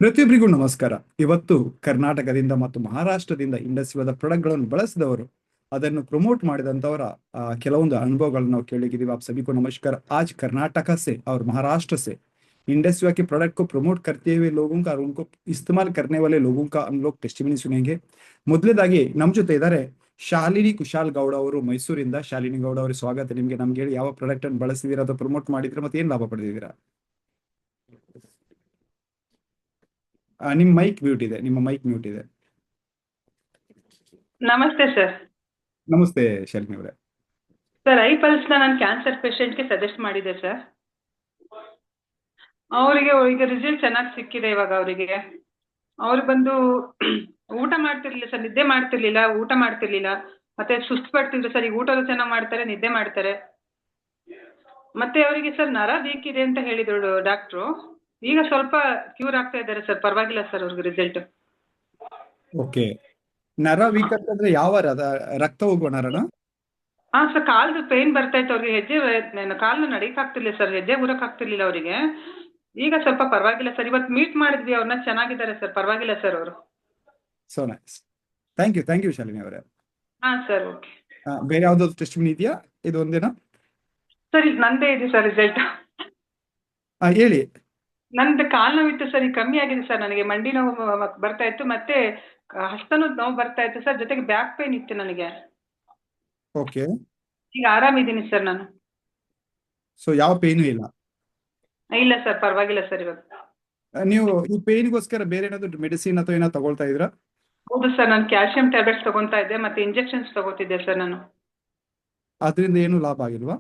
ಪ್ರತಿಯೊಬ್ಬರಿಗೂ ನಮಸ್ಕಾರ. ಇವತ್ತು ಕರ್ನಾಟಕದಿಂದ ಮತ್ತು ಮಹಾರಾಷ್ಟ್ರದಿಂದ ಇಂಡಸ್ಟ್ರಿಯಾದ ಪ್ರಾಡಕ್ಟ್ಗಳನ್ನು ಬಳಸಿದವರು ಅದನ್ನು ಪ್ರಮोट ಮಾಡಿದಂತವರ ಕೆಲವೊಂದು अनुभवಗಳನ್ನು ನಾವು ಕೇಳಿದ್ದೀವಿ. आप सभी को नमस्कार। आज कर्नाटक से और महाराष्ट्र से इंडस्ट्रिया के प्रोडक्ट को प्रमोट करते हुए लोगों का और उनको इस्तेमाल करने वाले लोगों का हम लोग टेस्टिमनी सुनेंगे। ಮೊದಲನೇದಾಗಿ ನಮ್ಮ ಜೊತೆ ಇದ್ದಾರೆ ಶಾಲಿನಿ ಕುಶಾಲ್ ಗೌಡ ಅವರು ಮೈಸೂರಿಂದ. ಶಾಲಿನಿ ಗೌಡ ಅವರಿಗೆ ಸ್ವಾಗತ. ನಿಮಗೆ ನಮ್ಗೆ ಹೇಳಿ, ಯಾವ ಪ್ರಾಡಕ್ಟ್ ಅನ್ನು ಬಳಸಿದೀರಾ ಅಥವಾ ಪ್ರಮೋಟ್ ಮಾಡಿದ್ರೆ ಮತ್ತೆ ಏನ್ ಲಾಭ ಪಡೆದಿದ್ದೀರಾ? ನಿಮ್ಮ ಮೈಕ್ ಮ್ಯೂಟ್ ಇದೆ. ನಿಮ್ಮ ಮೈಕ್ ಮ್ಯೂಟ್ ಇದೆ. ನಮಸ್ತೆ ಸರ್. ನಮಸ್ತೆ ಶಾಲಿನಿ ಅವರೇ. ಸರ್, ಐ ಪಲ್ಸ್ ನಾನು ಕ್ಯಾನ್ಸರ್ ಪೇಷಂಟ್ಗೆ ಸಜೆಸ್ಟ್ ಮಾಡಿದೆ ಸರ್. ಅವರಿಗೆ ಈಗ ರಿಸಲ್ಟ್ ಚೆನ್ನಾಗಿ ಸಿಕ್ಕಿದೆ. ಇವಾಗ ಅವರಿಗೆ ಅವ್ರು ಬಂದು ಊಟ ಮಾಡ್ತಿರ್ಲಿಲ್ಲ ಸರ್, ನಿದ್ದೆ ಮಾಡ್ತಿರ್ಲಿಲ್ಲ, ಊಟ ಮಾಡ್ತಿರ್ಲಿಲ್ಲ, ಮತ್ತೆ ಸುಸ್ತು ಪಡ್ತಿದ್ರು ಸರ್. ಈಗ ಊಟನೂ ಚೆನ್ನಾಗಿ ಮಾಡ್ತಾರೆ, ನಿದ್ದೆ ಮಾಡ್ತಾರೆ. ಮತ್ತೆ ಅವರಿಗೆ ಸರ್ ನರ ವೀಕ್ ಇದೆ ಅಂತ ಹೇಳಿದ್ರು ಡಾಕ್ಟ್ರು. ಈಗ ಸ್ವಲ್ಪ ಕ್ಯೂರ್ ಆಗ್ತಾ ಇದ್ದಾರೆ ಸರ್, ಪರವಾಗಿಲ್ಲ ಸರ್ ಅವ್ರಿಗೆ ರಿಸಲ್ಟ್. ಓಕೆ. ನರ ವೀಕ್ ಅಂತಂದ್ರೆ ಯಾವ ರಕ್ತ ಹೋಗುವ ನರನ? ಹಾ ಸರ್, ಕಾಲ್ದು ಪೇನ್ ಬರ್ತಾ ಇತ್ತು ಅವ್ರಿಗೆ. ಕಾಲ್ನ ನಡೀಕ್ ಆಗ್ತಿರ್ಲಿಲ್ಲ ಸರ್, ಹೆಜ್ಜೆ ಊರಕ್ ಆಗ್ತಿರ್ಲಿಲ್ಲ ಅವರಿಗೆ. ಈಗ ಸ್ವಲ್ಪ ಪರವಾಗಿಲ್ಲ ಸರ್. ಇವತ್ತು ಮೀಟ್ ಮಾಡಿದ್ವಿ ಅವ್ರನ್ನ, ಚೆನ್ನಾಗಿದ್ದಾರೆ ಸರ್, ಪರವಾಗಿಲ್ಲ ಸರ್ ಅವರು. So nice. Thank you Shalini ಅವರೇ. ಹಾ ಸರ್, ಓಕೆ. ಬೇರೆ ಯಾವ್ದಾದ್ರು ಟೆಸ್ಟಿಮನಿ ಇದೆಯಾ? ಇದು ಒಂದೇನಾ? ಸರ್, ಈಗ ನಂದೇ ಇದೆ ಸರ್ ರಿಸಲ್ಟ್. ಹೇಳಿ. ನಂದು ಕಾಲ್ ನೋವಿತ್ತು ಸರ್, ಈಗ ಕಮ್ಮಿ ಆಗಿದೆ ಸರ್. ನನಗೆ ಮಂಡಿ ನೋವು ಬರ್ತಾ ಇತ್ತು, ಮತ್ತೆ ಹಸ್ತನೂ ನೋವು ಬರ್ತಾ ಇತ್ತು ಸರ್, ಜೊತೆಗೆ ಬ್ಯಾಕ್ ಪೇನ್ ಇತ್ತು ನನಗೆ. ಓಕೆ. ಈಗ ಆರಾಮಿದ್ದೀನಿ ಸರ್ ನಾನು. ಸೊ ಯಾವ ಪೇನು ಇಲ್ಲ? ಇಲ್ಲ ಸರ್, ಪರವಾಗಿಲ್ಲ ಸರ್ ಇವಾಗ. ನೀವು ಈ ಪೇನ್ಗೋಸ್ಕರ ಬೇರೆ ಏನಾದ್ರು ಮೆಡಿಸಿನ್ ಅಥವಾ ಏನಾದ್ರು ತಗೊಳ್ತಾ ಇದ್ರಾ? ಹೌದು ಸರ್, ನಾನು ಕ್ಯಾಲ್ಸಿಯಂ ಟ್ಯಾಬ್ಲೆಟ್ಸ್ ತಗೊಂತಾ ಇದ್ದೆ, ಮತ್ತೆ ಇಂಜೆಕ್ಷನ್ಸ್ ತಗೋತಿದ್ದೆ ಸರ್ ನಾನು. ಅದರಿಂದ ಏನು ಲಾಭ ಆಗಿಲ್ವಾ?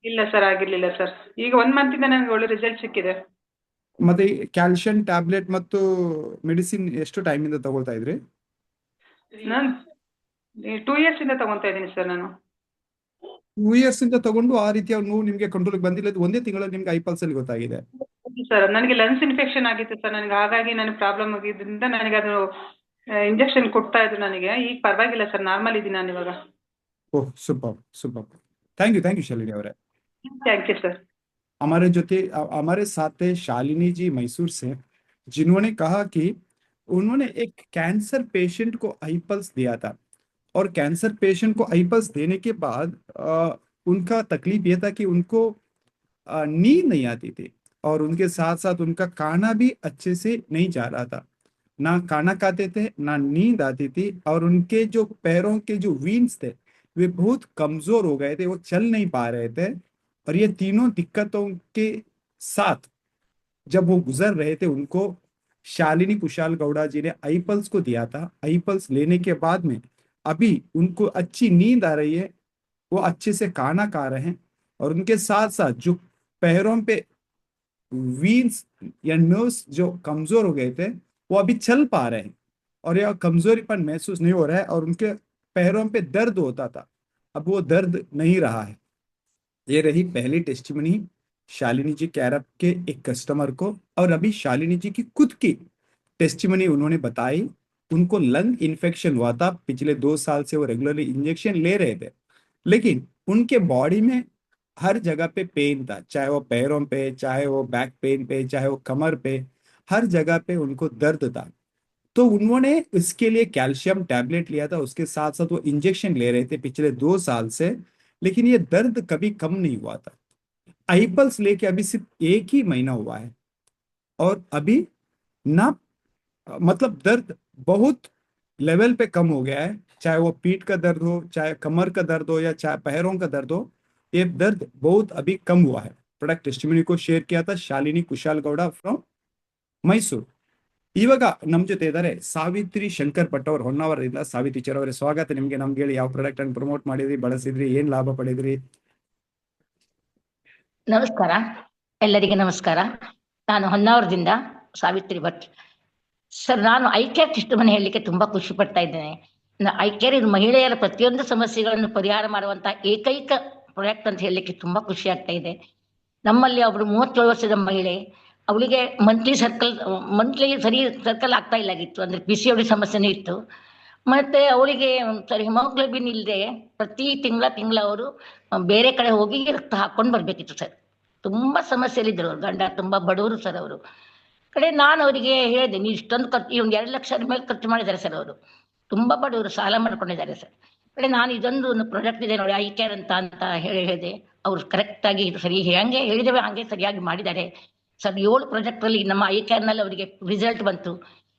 ಇಲ್ಲ ಸರ್, ಆಗಿರ್ಲಿಲ್ಲ ಸರ್. ಈಗ 1 ಮಂತ್ ಇಂದ ನನಗೆ ಒಳ್ಳೆ ರಿಸಲ್ಟ್ ಸಿಕ್ಕಿದೆ. ಮತ್ತೆ ಕ್ಯಾಲ್ಸಿಯಂ ಟ್ಯಾಬ್ಲೆಟ್ ಮತ್ತು ಮೆಡಿಸಿನ್ ಎಷ್ಟು ಟೈಮ್ ಇಂದ ತಗೊಳ್ತಾ ಇದ್ರಿ? ನಾನು 2 ಇಯರ್ಸ್ ಇಂದ ತಗೊಂತಾ ಇದ್ದೀನಿ ಸರ್ ನಾನು. 2 ಇಯರ್ಸ್ ಇಂದ ತಗೊಂಡು ಆ ರೀತಿಯ ನೋವು ನಿಮ್ಗೆ ಕಂಟ್ರೋಲ್ ಬಂದಿಲ್ಲ. ಒಂದೇ ತಿಂಗಳಲ್ಲಿ ನಿಮ್ಗೆ ಐಪಲ್ಸ್ ಅಲ್ಲಿ ಗೊತ್ತಾಗಿದೆ. ಸರ್, ನನಗೆ ಲಂಗ್ಸ್ ಇನ್ಫೆಕ್ಷನ್ ಆಗಿತ್ತು ಸರ್ ನನಗೆ. ಹಾಗಾಗಿ ನನಗೆ ಪ್ರಾಬ್ಲಮ್ ಆಗಿದ್ದರಿಂದ ನನಗೆ ಅದು ಇಂಜೆಕ್ಷನ್ ಕೊಡ್ತಾ ಇದ್ರು ನನಗೆ. ಈಗ ಪರವಾಗಿಲ್ಲ ಸರ್, ನಾರ್ಮಲ್ ಇದ್ದೀನಿ ನಾನು ಇವಾಗ. ಓಹ್, ಸೂಪರ್. थैंक यू शालिनी ಅವರೇ. Thank you sir. हमारे साथ है शालिनी जी मैसूर से, जिन्होंने कहा कि उन्होंने एक कैंसर पेशेंट को आई पल्स दिया था और कैंसर पेशेंट को आई पल्स देने के बाद उनका तकलीफ यह था कि उनको नींद नहीं आती थी और उनके साथ साथ उनका खाना भी अच्छे से नहीं जा रहा था। ना खाना खाते थे, ना नींद आती थी, और उनके जो पैरों के जो वीन्स थे वे बहुत कमजोर हो गए थे, वो चल नहीं पा रहे थे। और ये तीनों दिक्कतों के साथ जब वो गुजर रहे थे, उनको शालिनी कुशाल गौड़ा जी ने आई पल्स को दिया था। आई पल्स लेने के बाद में अभी उनको अच्छी नींद आ रही है, वो अच्छे से खाना खा रहे हैं, और उनके साथ साथ जो पैरों पे वीन्स या नर्व्स जो कमजोर हो गए थे वो अभी चल पा रहे हैं, और यह कमजोरीपन महसूस नहीं हो रहा है, और उनके पैरों पे दर्द होता था, अब वो दर्द नहीं रहा है। ये रही पहली टेस्टिमनी शालिनी जी कैरप के एक कस्टमर को। और अभी शालिनी जी की खुद की टेस्टिमनी उन्होंने बताई। उनको लंग इन्फेक्शन हुआ था, पिछले 2 साल से वो रेगुलरली इंजेक्शन ले रहे थे, लेकिन उनके बॉडी में हर जगह पे पेन था, चाहे वो पैरों पे, चाहे वो बैक पेन पे, चाहे वो कमर पे, हर जगह पे उनको दर्द था। तो उन्होंने इसके लिए कैल्शियम टैबलेट लिया था, उसके साथ साथ वो इंजेक्शन ले रहे थे पिछले 2 साल से, लेकिन ये दर्द कभी कम नहीं हुआ था। आई पल्स लेके अभी सिर्फ 1 ही महीना हुआ है, और अभी ना मतलब दर्द बहुत लेवल पे कम हो गया है। चाहे वो पीठ का दर्द हो, चाहे कमर का दर्द हो, या चाहे पैरों का दर्द हो, ये दर्द बहुत अभी कम हुआ है। प्रोडक्ट टेस्टिमनी को शेयर किया था शालिनी कुशाल गौड़ा फ्रॉम ಮೈಸೂರು। ಇವಾಗ ನಮ್ಮ ಜೊತೆ ಇದ್ದಾರೆ ಸಾವಿತ್ರಿ ಶಂಕರ್ ಭಟ್ ಅವರು ಹೊನ್ನಾವರದಿಂದ. ಸಾವಿತ್ರಿ ಚರ್ ಅವರೇ, ಸ್ವಾಗತ ನಿಮ್ಗೆ. ನಮ್ಗೆ ಹೇಳಿ, ಯಾವ ಪ್ರಾಡಕ್ಟ್ ಅನ್ನು ಪ್ರಮೋಟ್ ಮಾಡಿದ್ರಿ, ಬಳಸಿದ್ರಿ, ಏನ್ ಲಾಭ ಪಡೆದ್ರಿ? ನಮಸ್ಕಾರ, ಎಲ್ಲರಿಗೆ ನಮಸ್ಕಾರ. ನಾನು ಹೊನ್ನಾವರದಿಂದ ಸಾವಿತ್ರಿ ಭಟ್ ಸರ್. ನಾನು ಐ ಕೇರ್ ಟಿಸ್ಟಮನ್ ಹೇಳಲಿಕ್ಕೆ ತುಂಬಾ ಖುಷಿ ಪಡ್ತಾ ಇದ್ದೇನೆ. ಐ ಕೇರ್ ಇದು ಮಹಿಳೆಯರ ಪ್ರತಿಯೊಂದು ಸಮಸ್ಯೆಗಳನ್ನು ಪರಿಹಾರ ಮಾಡುವಂತಹ ಏಕೈಕ ಪ್ರಾಡಕ್ಟ್ ಅಂತ ಹೇಳಲಿಕ್ಕೆ ತುಂಬಾ ಖುಷಿ ಆಗ್ತಾ ಇದೆ. ನಮ್ಮಲ್ಲಿ ಒಬ್ರು 37 ವರ್ಷದ ಮಹಿಳೆ, ಅವಳಿಗೆ ಮಂತ್ಲಿ ಸರ್ಕಲ್ ಆಗ್ತಾ ಇಲ್ಲ ಆಗಿತ್ತು, ಅಂದ್ರೆ PCOD ಸಮಸ್ಯೆನೂ ಇತ್ತು. ಮತ್ತೆ ಅವಳಿಗೆ ಹಿಮೋಗ್ಲೋಬಿನ್ ಇಲ್ಲದೆ ಪ್ರತಿ ತಿಂಗಳ ಅವರು ಬೇರೆ ಕಡೆ ಹೋಗಿ ರಕ್ತ ಹಾಕೊಂಡು ಬರ್ಬೇಕಿತ್ತು ಸರ್. ತುಂಬಾ ಸಮಸ್ಯೆಯಲ್ಲಿದ್ದರು. ಅವ್ರ ಗಂಡ ತುಂಬಾ ಬಡವರು ಸರ್ ಅವರು. ಕಡೆ ನಾನು ಅವರಿಗೆ ಹೇಳಿದೆ, ನೀವು ಇಷ್ಟೊಂದು ಖರ್ಚು, ಒಂದು 2 ಲಕ್ಷ ಮೇಲೆ ಖರ್ಚು ಮಾಡಿದ್ದಾರೆ ಸರ್. ಅವರು ತುಂಬಾ ಬಡವರು, ಸಾಲ ಮಾಡ್ಕೊಂಡಿದ್ದಾರೆ ಸರ್. ಕಡೆ ನಾನು ಇದೊಂದು ಪ್ರಾಜೆಕ್ಟ್ ಇದೆ ನೋಡಿ, ಐ ಕೇರ್ ಅಂತ ಹೇಳಿದೆ. ಅವ್ರು ಕರೆಕ್ಟ್ ಆಗಿ ಸರಿ ಹೆಂಗೆ ಹೇಳಿದೇವೆ ಹಂಗೆ ಸರಿಯಾಗಿ ಮಾಡಿದ್ದಾರೆ ಸರ್. 7 ಪ್ರಾಜೆಕ್ಟ್ ಅಲ್ಲಿ ನಮ್ಮ ಐ ಕೇರ್ ನಲ್ಲಿ ಅವರಿಗೆ ರಿಸಲ್ಟ್ ಬಂತು.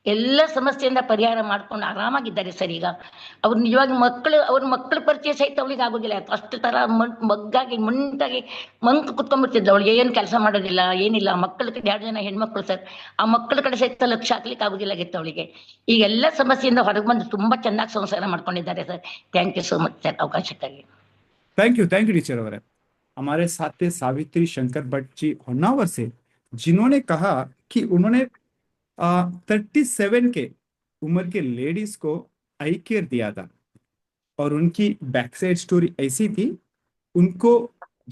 ಎಲ್ಲ ಸಮಸ್ಯೆಯಿಂದ ಪರಿಹಾರ ಮಾಡ್ಕೊಂಡು ಆರಾಮಾಗಿದ್ದಾರೆ ಸರ್. ಈಗ ಅವ್ರು ನಿಜವಾಗಿ ಅವ್ರ ಮಕ್ಕಳ ಪರಿಚಯ ಸಹಿತ ಅವಳಿಗೆ ಆಗೋದಿಲ್ಲ. ಅಷ್ಟು ತರ ಮಗ್ಗಾಗಿ ಮುಂಟಾಗಿ ಮಂಕ್ ಕುತ್ಕೊಂಡ್ಬಿಡ್ತಿದ್ದ. ಅವಳಿಗೆ ಏನು ಕೆಲಸ ಮಾಡೋದಿಲ್ಲ, ಏನಿಲ್ಲ. ಮಕ್ಕಳ ಕಡೆ 2 ಜನ ಹೆಣ್ಮಕ್ಳು ಸರ್. ಆ ಮಕ್ಕಳ ಕಡೆ ಸಹಿತ ಲಕ್ಷ ಹಾಕ್ಲಿಕ್ಕೆ ಆಗೋದಿಲ್ಲ ಆಗಿತ್ತು ಅವಳಿಗೆ. ಈಗ ಎಲ್ಲ ಸಮಸ್ಯೆಯಿಂದ ಹೊರಗೆ ಬಂದು ತುಂಬಾ ಚೆನ್ನಾಗಿ ಸಂಸಾರ ಮಾಡ್ಕೊಂಡಿದ್ದಾರೆ sir. Thank you so much sir ಅವಕಾಶಕ್ಕಾಗಿ. थैंक यू टीचर अवर। हमारे साथ थे सावित्री शंकर भट्ट जी होन्नावर से, जिन्होंने कहा कि उन्होंने 37 के उम्र के लेडीज को आई केयर दिया था और उनकी बैक साइड स्टोरी ऐसी थी, उनको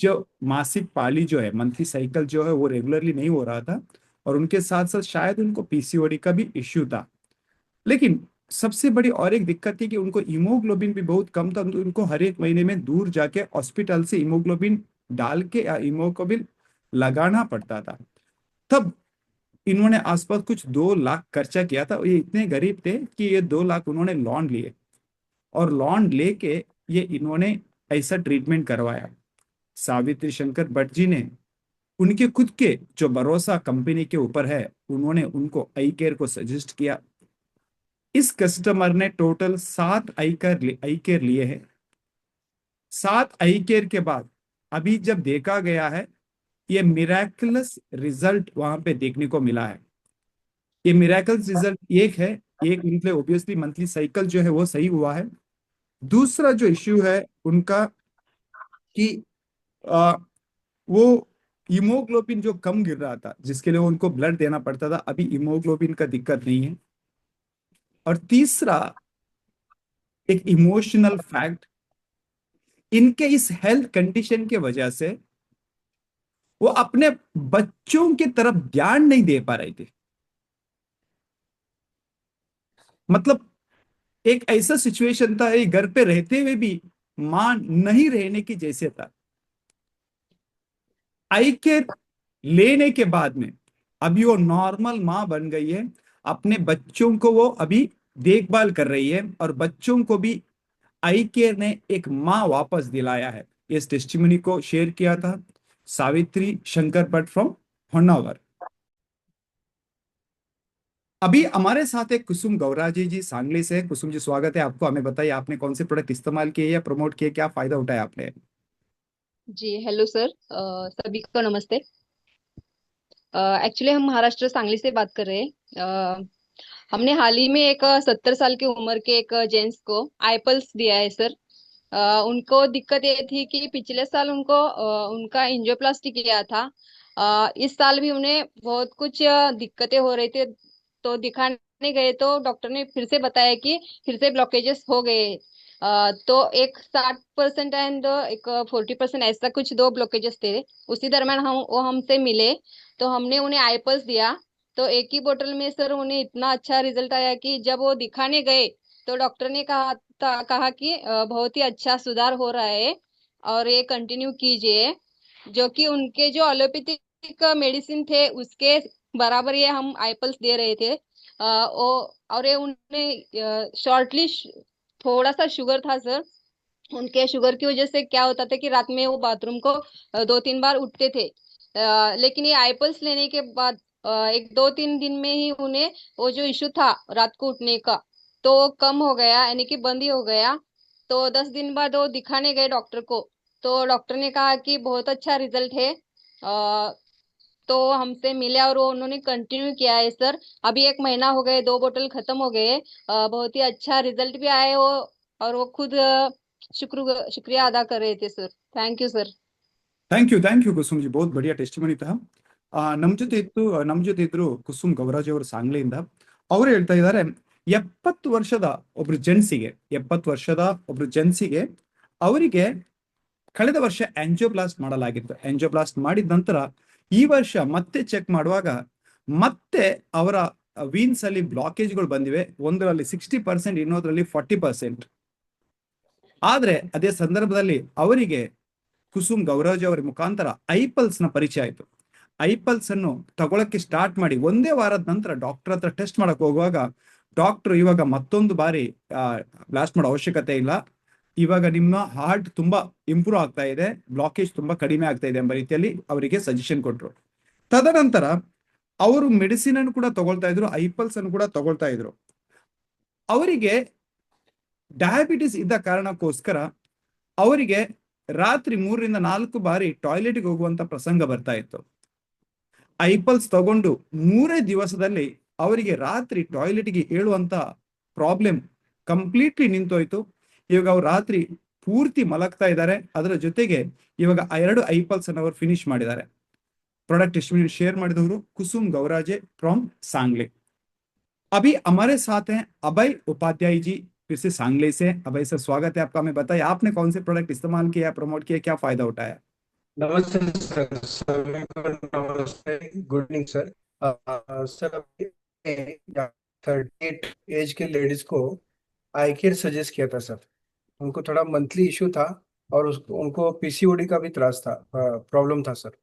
जो मासिक पाली जो है, मंथली साइकिल जो है वो रेगुलरली नहीं हो रहा था और उनके साथ साथ शायद उनको पीसीओडी का भी इश्यू था। लेकिन सबसे बड़ी और एक दिक्कत थी कि उनको हीमोग्लोबिन भी बहुत कम था, तो उनको हर एक महीने में दूर जाके हॉस्पिटल से हीमोग्लोबिन डाल के या हीमोग्लोबिन लगाना पड़ता था। तब इन्होंने आसपास कुछ 2 लाख खर्चा किया था। ये इतने गरीब थे कि ये 2 लाख उन्होंने लोन लिए और लोन लेके ये इन्होंने ऐसा ट्रीटमेंट करवाया। सावित्री शंकर भट्ट जी ने उनके खुद के जो भरोसा कंपनी के ऊपर है, उन्होंने उनको आई केयर को सजेस्ट किया। इस कस्टमर ने टोटल 7 आई केयर लिए हैं। 7 आई केयर के बाद अभी जब देखा गया है, ये मिराकुलस रिजल्ट वहां पे देखने को मिला है। ये मिराकुलस रिजल्ट एक है, एक उनके ऑब्वियसली मंथली साइकिल जो है वो सही हुआ है। दूसरा जो इश्यू है उनका कि वो हीमोग्लोबिन जो कम गिर रहा था, जिसके लिए उनको ब्लड देना पड़ता था, अभी हीमोग्लोबिन का दिक्कत नहीं है। और तीसरा एक इमोशनल फैक्ट, इनके इस हेल्थ कंडीशन के वजह से वो अपने बच्चों की तरफ ध्यान नहीं दे पा रहे थे। मतलब एक ऐसा सिचुएशन था, ये घर पे रहते हुए भी मां नहीं रहने की जैसे था। आई केयर लेने के बाद में अभी वो नॉर्मल मां बन गई है। अपने बच्चों को वो अभी देखभाल कर रही है और बच्चों को भी आई केयर ने एक मां वापस दिलाया है। इस टेस्टिमनी को शेयर किया था सावित्री शंकर भट्ट फ्रॉम होन्नावर। अभी हमारे साथ एक कुसुम गौराजी जी सांगली से। कुसुम जी स्वागत है आपको। हमें बताइए आपने कौन से प्रोडक्ट इस्तेमाल किए या प्रमोट किए, क्या फायदा उठाया आपने? जी हेलो सर, सभी को नमस्ते। एक्चुअली हम महाराष्ट्र सांगली से बात कर रहे हैं। हमने हाल ही में एक 70 साल की उम्र के एक जेंट्स को आईपल्स दिया है सर। उनको दिक्कत ये थी कि पिछले साल उनको उनका एंजियोप्लास्टी किया था। इस साल भी उन्हें बहुत कुछ दिक्कतें हो रही थी, तो दिखाने गए तो डॉक्टर ने फिर से बताया कि फिर से ब्लॉकेजेस हो गए। तो एक 60% एंड एक 40% ऐसा कुछ 2 ब्लॉकेजेस थे। उसी दरम्यान वो हमसे मिले, तो हमने उन्हें आईपल्स दिया। तो एक ही बोतल में सर उन्हें इतना अच्छा रिजल्ट आया कि जब वो दिखाने गए तो डॉक्टर ने कहा कि बहुत ही अच्छा सुधार हो रहा है और ये कंटिन्यू कीजिए। जो कि उनके जो एलोपैथिक मेडिसिन थे उसके बराबर ये हम आईपल्स दे रहे थे। और ये उन्हें शॉर्टली थोड़ा सा शुगर था सर। उनके शुगर की वजह से क्या होता था कि रात में वो बाथरूम को 2-3 बार उठते थे। लेकिन ये आईपल्स लेने के बाद 1-2-3 दिन में ही उन्हें वो जो इशू था रात को उठने का तो कम हो गया, यानी कि बंद ही हो गया। तो 10 दिन बाद वो दिखाने गए डॉक्टर को, तो डॉक्टर ने कहा कि बहुत अच्छा रिजल्ट है। तो हमसे मिले और वो उन्होंने कंटिन्यू किया है सर। अभी 1 महीना हो गए, 2 बोतल खत्म हो गए। बहुत ही अच्छा रिजल्ट भी आया वो, और वो खुद शुक्रिया अदा कर रहे थे sir. Thank you sir. Thank you Kusum ji, बहुत बढ़िया टेस्टिमनी था। ನಮ್ ಜೊತೆ ಇದ್ರು ಕುಸುಮ್ ಗೌರಾಜ್ ಅವರು ಸಾಂಗ್ಲಿಯಿಂದ। ಅವರು ಹೇಳ್ತಾ ಇದ್ದಾರೆ 70 ವರ್ಷದ ಒಬ್ರು ಜೆಂಟ್ಸಿಗೆ ಅವರಿಗೆ ಕಳೆದ ವರ್ಷ ಆಂಜಿಯೋಪ್ಲಾಸ್ಟ್ ಮಾಡಲಾಗಿತ್ತು। ಆಂಜಿಯೋಪ್ಲಾಸ್ಟ್ ಮಾಡಿದ ನಂತರ ಈ ವರ್ಷ ಮತ್ತೆ ಚೆಕ್ ಮಾಡುವಾಗ ಮತ್ತೆ ಅವರ ವೀನ್ಸ್ ಅಲ್ಲಿ ಬ್ಲಾಕೇಜ್ಗಳು ಬಂದಿವೆ। ಒಂದರಲ್ಲಿ 60%, ಇನ್ನೊಂದರಲ್ಲಿ 40%। ಆದ್ರೆ ಅದೇ ಸಂದರ್ಭದಲ್ಲಿ ಅವರಿಗೆ ಕುಸುಮ್ ಗೌರಾಜ್ ಅವರ ಮುಖಾಂತರ ಐಪಲ್ಸ್ ನ ಪರಿಚಯ ಆಯಿತು। ಐಪಲ್ಸ್ ಅನ್ನು ತಗೊಳಕ್ಕೆ ಸ್ಟಾರ್ಟ್ ಮಾಡಿ ಒಂದೇ ವಾರದ ನಂತರ ಡಾಕ್ಟರ್ ಹತ್ರ ಟೆಸ್ಟ್ ಮಾಡಕ್ ಹೋಗುವಾಗ ಡಾಕ್ಟರ್ ಇವಾಗ ಮತ್ತೊಂದು ಬಾರಿ ಬ್ಲಾಸ್ಟ್ ಮಾಡೋ ಅವಶ್ಯಕತೆ ಇಲ್ಲ, ಇವಾಗ ನಿಮ್ಮ ಹಾರ್ಟ್ ತುಂಬಾ ಇಂಪ್ರೂವ್ ಆಗ್ತಾ ಇದೆ, ಬ್ಲಾಕೇಜ್ ತುಂಬಾ ಕಡಿಮೆ ಆಗ್ತಾ ಇದೆ ಎಂಬ ರೀತಿಯಲ್ಲಿ ಅವರಿಗೆ ಸಜೆಷನ್ ಕೊಟ್ರು. ತದನಂತರ ಅವರು ಮೆಡಿಸಿನ್ ಅನ್ನು ಕೂಡ ತಗೊಳ್ತಾ ಇದ್ರು, ಐಪಲ್ಸ್ ಅನ್ನು ಕೂಡ ತಗೊಳ್ತಾ ಇದ್ರು. ಅವರಿಗೆ ಡಯಾಬಿಟಿಸ್ ಇದ್ದ ಕಾರಣಕ್ಕೋಸ್ಕರ ಅವರಿಗೆ ರಾತ್ರಿ 3 ರಿಂದ 4 ಬಾರಿ ಟಾಯ್ಲೆಟ್ಗೆ ಹೋಗುವಂತ ಪ್ರಸಂಗ ಬರ್ತಾ ಇತ್ತು. ಐಪಲ್ಸ್ ತಗೊಂಡು 3 ದಿವಸದಲ್ಲಿ ಅವರಿಗೆ ರಾತ್ರಿ ಟಾಯ್ಲೆಟ್ಗೆ ಹೇಳುವಂತ ಪ್ರಾಬ್ಲಮ್ ಕಂಪ್ಲೀಟ್ಲಿ ನಿಂತೋಯ್ತು. ಇವಾಗ ಅವ್ರು ರಾತ್ರಿ ಪೂರ್ತಿ ಮಲಗ್ತಾ ಇದ್ದಾರೆ. ಅದರ ಜೊತೆಗೆ ಇವಾಗ 2 ಐಪಲ್ಸ್ ಅನ್ನು ಅವರು ಫಿನಿಶ್ ಮಾಡಿದ್ದಾರೆ. प्रोडक्ट शेयर ಮಾಡಿದವರು कुसुम गौराजे फ्रॉम सांगली. अभी हमारे साथ हैं अभय उपाध्याय जी, फिर से सांगली से. अभय सर, स्वागत है आपका. हमें बताइए आपने कौन से प्रोडक्ट इस्तेमाल किया, प्रमोट किया, क्या फायदा उठाया? नमस्ते सर, सभी को नमस्ते, good evening sir. Sir 38 age के लेडीज को आई केयर सजेस्ट किया था सर. उनको थोड़ा मंथली इशू था और उनको पीसीओडी का भी त्रास था, प्रॉब्लम था सर.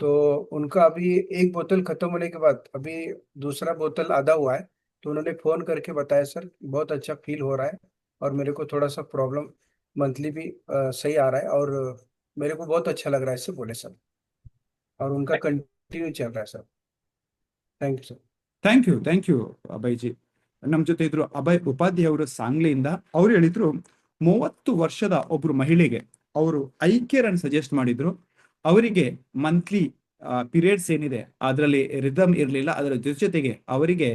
तो उनका अभी एक बोतल खत्म होने के बाद अभी दूसरा बोतल आधा हुआ है. तो उन्होंने फोन करके बताया सर बहुत अच्छा फील हो रहा है और मेरे को थोड़ा सा प्रॉब्लम मंथली भी सही आ रहा है और मेरे को बहुत अच्छा लग रहा है, इससे बोले सर. और उनका कंटिन्यू चल रहा है sir. Thank you sir. Thank you Abhay ji. ನಮ್ಮ ಜೊತೆ ಇದ್ರು ಅಭಯ್ ಉಪಾಧ್ಯಾಯ ಅವರು ಸಾಂಗ್ಲಿಯಿಂದ. ಅವ್ರು ಹೇಳಿದ್ರು 30 ವರ್ಷದ ಒಬ್ರು ಮಹಿಳೆಗೆ ಅವರು ಐ ಕೇರ್ ಅನ್ನು ಸಜೆಸ್ಟ್ ಮಾಡಿದ್ರು. ಅವರಿಗೆ ಮಂತ್ಲಿ ಪೀರಿಯಡ್ಸ್ ಏನಿದೆ ಅದರಲ್ಲಿ ರಿದಮ್ ಇರಲಿಲ್ಲ, ಅದರ ಜೊತೆಗೆ ಅವರಿಗೆ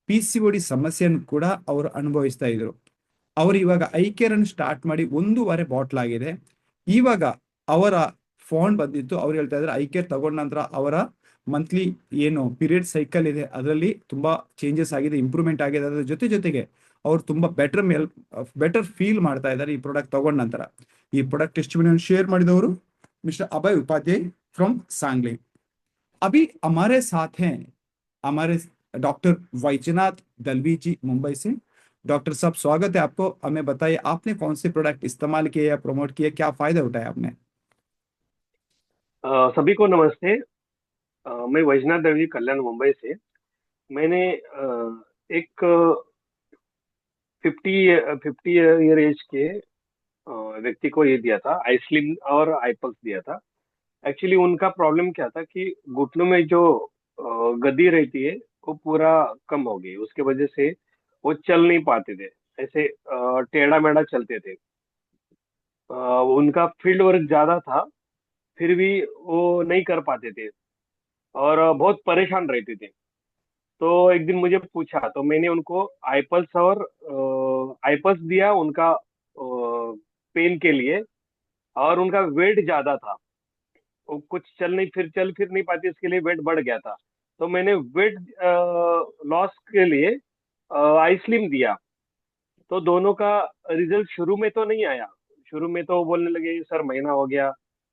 PCOD ಸಮಸ್ಯೆಯನ್ನು ಕೂಡ ಅವರು ಅನುಭವಿಸ್ತಾ ಇದ್ರು. ಅವರು ಇವಾಗ ಐ ಕೇರ್ ಅನ್ನು ಸ್ಟಾರ್ಟ್ ಮಾಡಿ 1.5 ಬಾಟ್ಲ್ ಆಗಿದೆ. ಇವಾಗ ಅವರ ಫೋನ್ ಬಂದಿತ್ತು, ಅವ್ರು ಹೇಳ್ತಾ ಇದ್ದಾರೆ ಐ ಕೇರ್ ತಗೊಂಡ ನಂತರ ಅವರ ಮಂತ್ಲಿ ಏನು ಪೀರಿಯಡ್ ಸೈಕಲ್ ಇದೆ ಅದರಲ್ಲಿ ತುಂಬಾ ಚೇಂಜಸ್ ಆಗಿದೆ, ಇಂಪ್ರೂವ್ಮೆಂಟ್ ಆಗಿದೆ. ಅದರ ಜೊತೆಗೆ ಅವ್ರು ತುಂಬಾ ಬೆಟರ್ ಫೀಲ್ ಮಾಡ್ತಾ ಇದ್ದಾರೆ ಈ ಪ್ರಾಡಕ್ಟ್ ತಗೊಂಡ ನಂತರ. ಈ ಪ್ರಾಡಕ್ಟ್ ಟೆಸ್ಟಿಮೋನಿಯಲ್ ಶೇರ್ ಮಾಡಿದವರು मिस्टर अभय उपाध्याय फ्रॉम सांगली. अभी हमारे साथ हैं हमारे डॉक्टर वैजनाथ दलवी जी मुंबई से. डॉक्टर साहब, स्वागत है आपको. हमें बताइए आपने कौन से प्रोडक्ट इस्तेमाल किए या प्रमोट किए, क्या फायदा उठाया आपने? सभी को नमस्ते. मैं वैजनाथ दलवी कल्याण मुंबई से. मैंने एक 50 ईयर एज के व्यक्ति को ये दिया था, आइसलिम और आईपल्स दिया था. एक्चुअली उनका प्रॉब्लम क्या था कि घुटनों में जो गद्दी रहती है वो पूरा कम हो गई. उसके वजह से वो चल नहीं पाते थे, ऐसे टेढ़ा मेढ़ा चलते थे. उनका फील्ड वर्क ज्यादा था, फिर भी वो नहीं कर पाते थे और बहुत परेशान रहते थे. तो एक दिन मुझे पूछा तो मैंने उनको आईपल्स दिया उनका पेन के लिए. और उनका वेट ज्यादा था, वो कुछ चल फिर नहीं पाती, इसके लिए वेट बढ़ गया था. तो मैंने वेट लॉस के लिए आइसलिम दिया. तो दोनों का रिजल्ट शुरू में तो नहीं आया. शुरू में तो बोलने लगे सर महीना हो गया,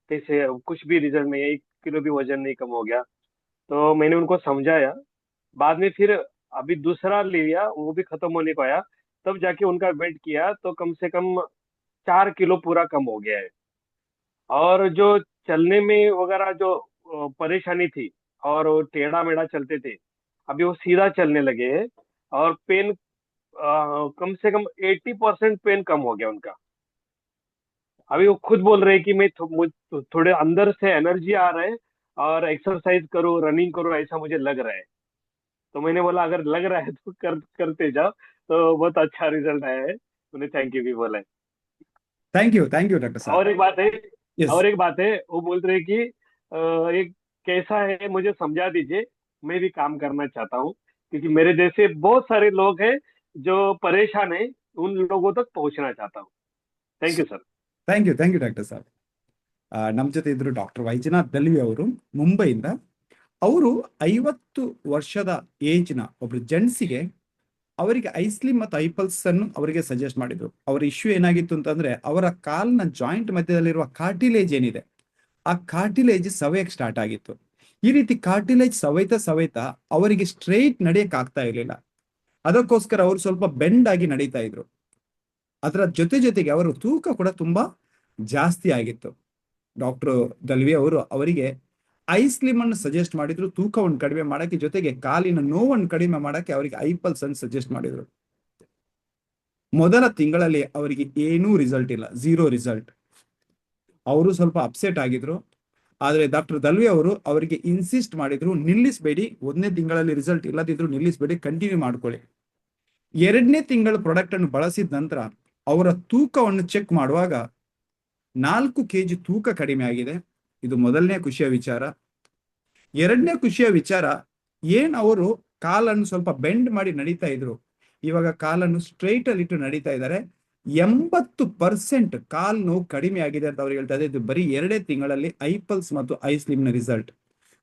कैसे कुछ भी रिजल्ट नहीं है, 1 किलो भी वजन नहीं कम हो गया. तो मैंने उनको समझाया. बाद में फिर अभी दूसरा लिया, वो भी खत्म होने को आया. तब जाके उनका वेट किया तो कम से कम 4 किलो पूरा कम हो गया है. और जो चलने में वगैरह जो परेशानी थी और वो टेढ़ा मेढ़ा चलते थे, अभी वो सीधा चलने लगे हैं. और पेन कम से कम 80% पेन कम हो गया उनका. अभी वो खुद बोल रहे हैं कि मैं थोड़े अंदर से एनर्जी आ रहा है और एक्सरसाइज करो, रनिंग करो, ऐसा मुझे लग रहा है. तो मैंने बोला अगर लग रहा है तो करते जाओ. तो बहुत अच्छा रिजल्ट आया है. उन्हें थैंक यू भी बोला है. थैंक यू डॉक्टर साहब. और एक बात है, वो बोल रहे कि एक कैसा है मुझे समझा दीजिए, मैं भी काम करना चाहता हूँ, क्योंकि मेरे जैसे बहुत सारे लोग हैं जो परेशान हैं, उन लोगों तक पहुंचना चाहता हूँ. Thank you sir. Thank you doctor ಸಾಹೇಬ್. ನಮ್ಮ ಜೊತೆ ಇದ್ರು ಡಾಕ್ಟರ್ ವೈಜನಾಥ್ ದಲ್ವಿ ಅವರು ಮುಂಬೈಯಿಂದ. ಅವರು 50 ವರ್ಷದ ಏಜ್ನ ಒಬ್ರು ಜೆಂಟ್ಸಿಗೆ ಅವರಿಗೆ ಐಸ್ಲಿಮ್ ಮತ್ತು ಐಪಲ್ಸ್ ಅನ್ನು ಅವರಿಗೆ ಸಜೆಸ್ಟ್ ಮಾಡಿದ್ರು. ಅವರ ಇಶ್ಯೂ ಏನಾಗಿತ್ತು ಅಂತಂದ್ರೆ ಅವರ ಕಾಲ್ನ ಜಾಯಿಂಟ್ ಮಧ್ಯದಲ್ಲಿರುವ ಕಾರ್ಟಿಲೇಜ್ ಏನಿದೆ ಆ ಕಾರ್ಟಿಲೇಜ್ ಸವೆಯಕ್ಕೆ ಸ್ಟಾರ್ಟ್ ಆಗಿತ್ತು. ಈ ರೀತಿ ಕಾರ್ಟಿಲೇಜ್ ಸವೈತಾ ಅವರಿಗೆ ಸ್ಟ್ರೈಟ್ ನಡೆಯಕ್ ಆಗ್ತಾ ಇರಲಿಲ್ಲ. ಅದಕ್ಕೋಸ್ಕರ ಅವರು ಸ್ವಲ್ಪ ಬೆಂಡ್ ಆಗಿ ನಡೀತಾ ಇದ್ರು. ಅದರ ಜೊತೆಗೆ ಅವರ ತೂಕ ಕೂಡ ತುಂಬಾ ಜಾಸ್ತಿ ಆಗಿತ್ತು. ಡಾಕ್ಟರ್ ದಲ್ವಿ ಅವರು ಅವರಿಗೆ ಐಸ್ಲಿಮ್ ಅನ್ನು ಸಜೆಸ್ಟ್ ಮಾಡಿದ್ರು ತೂಕವನ್ನು ಕಡಿಮೆ ಮಾಡಕ್ಕೆ, ಜೊತೆಗೆ ಕಾಲಿನ ನೋವನ್ನು ಕಡಿಮೆ ಮಾಡಕ್ಕೆ ಅವರಿಗೆ ಐಪಲ್ಸ್ ಅನ್ನು ಸಜೆಸ್ಟ್ ಮಾಡಿದ್ರು. ಮೊದಲ ತಿಂಗಳಲ್ಲಿ ಅವರಿಗೆ ಏನೂ ರಿಸಲ್ಟ್ ಇಲ್ಲ, ಝೀರೋ ರಿಸಲ್ಟ್. ಅವರು ಸ್ವಲ್ಪ ಅಪ್ಸೆಟ್ ಆಗಿದ್ರು. ಆದ್ರೆ ಡಾಕ್ಟರ್ ದಲ್ವಿ ಅವರು ಅವರಿಗೆ ಇನ್ಸಿಸ್ಟ್ ಮಾಡಿದ್ರು, ನಿಲ್ಲಿಸಬೇಡಿ, 1ನೇ ತಿಂಗಳಲ್ಲಿ ರಿಸಲ್ಟ್ ಇಲ್ಲದಿದ್ರು ನಿಲ್ಲಿಸಬೇಡಿ, ಕಂಟಿನ್ಯೂ ಮಾಡ್ಕೊಳ್ಳಿ. 2ನೇ ತಿಂಗಳ ಪ್ರಾಡಕ್ಟ್ ಅನ್ನು ಬಳಸಿದ ನಂತರ ಅವರ ತೂಕವನ್ನು ಚೆಕ್ ಮಾಡುವಾಗ 4 kg ತೂಕ ಕಡಿಮೆ ಆಗಿದೆ. ಇದು ಮೊದಲನೇ ಖುಷಿಯ ವಿಚಾರ. 2ನೇ ಖುಷಿಯ ವಿಚಾರ, ಅವರು ಕಾಲನ್ನು ಸ್ವಲ್ಪ ಬೆಂಡ್ ಮಾಡಿ ನಡೀತಾ ಇದ್ರು, ಇವಾಗ ಕಾಲನ್ನು ಸ್ಟ್ರೈಟ್ ಅಲ್ಲಿ ಇಟ್ಟು ನಡೀತಾ ಇದ್ದಾರೆ. 80% ಕಾಲ್ ನೋವು ಕಡಿಮೆ ಆಗಿದೆ ಅಂತ ಅವ್ರು ಹೇಳ್ತಾ ಇದ್ದಾರೆ. ಇದು ಬರೀ 2 ತಿಂಗಳಲ್ಲಿ ಐಪಲ್ಸ್ ಮತ್ತು ಐಸ್ಲಿಮ್ ನ ರಿಸಲ್ಟ್.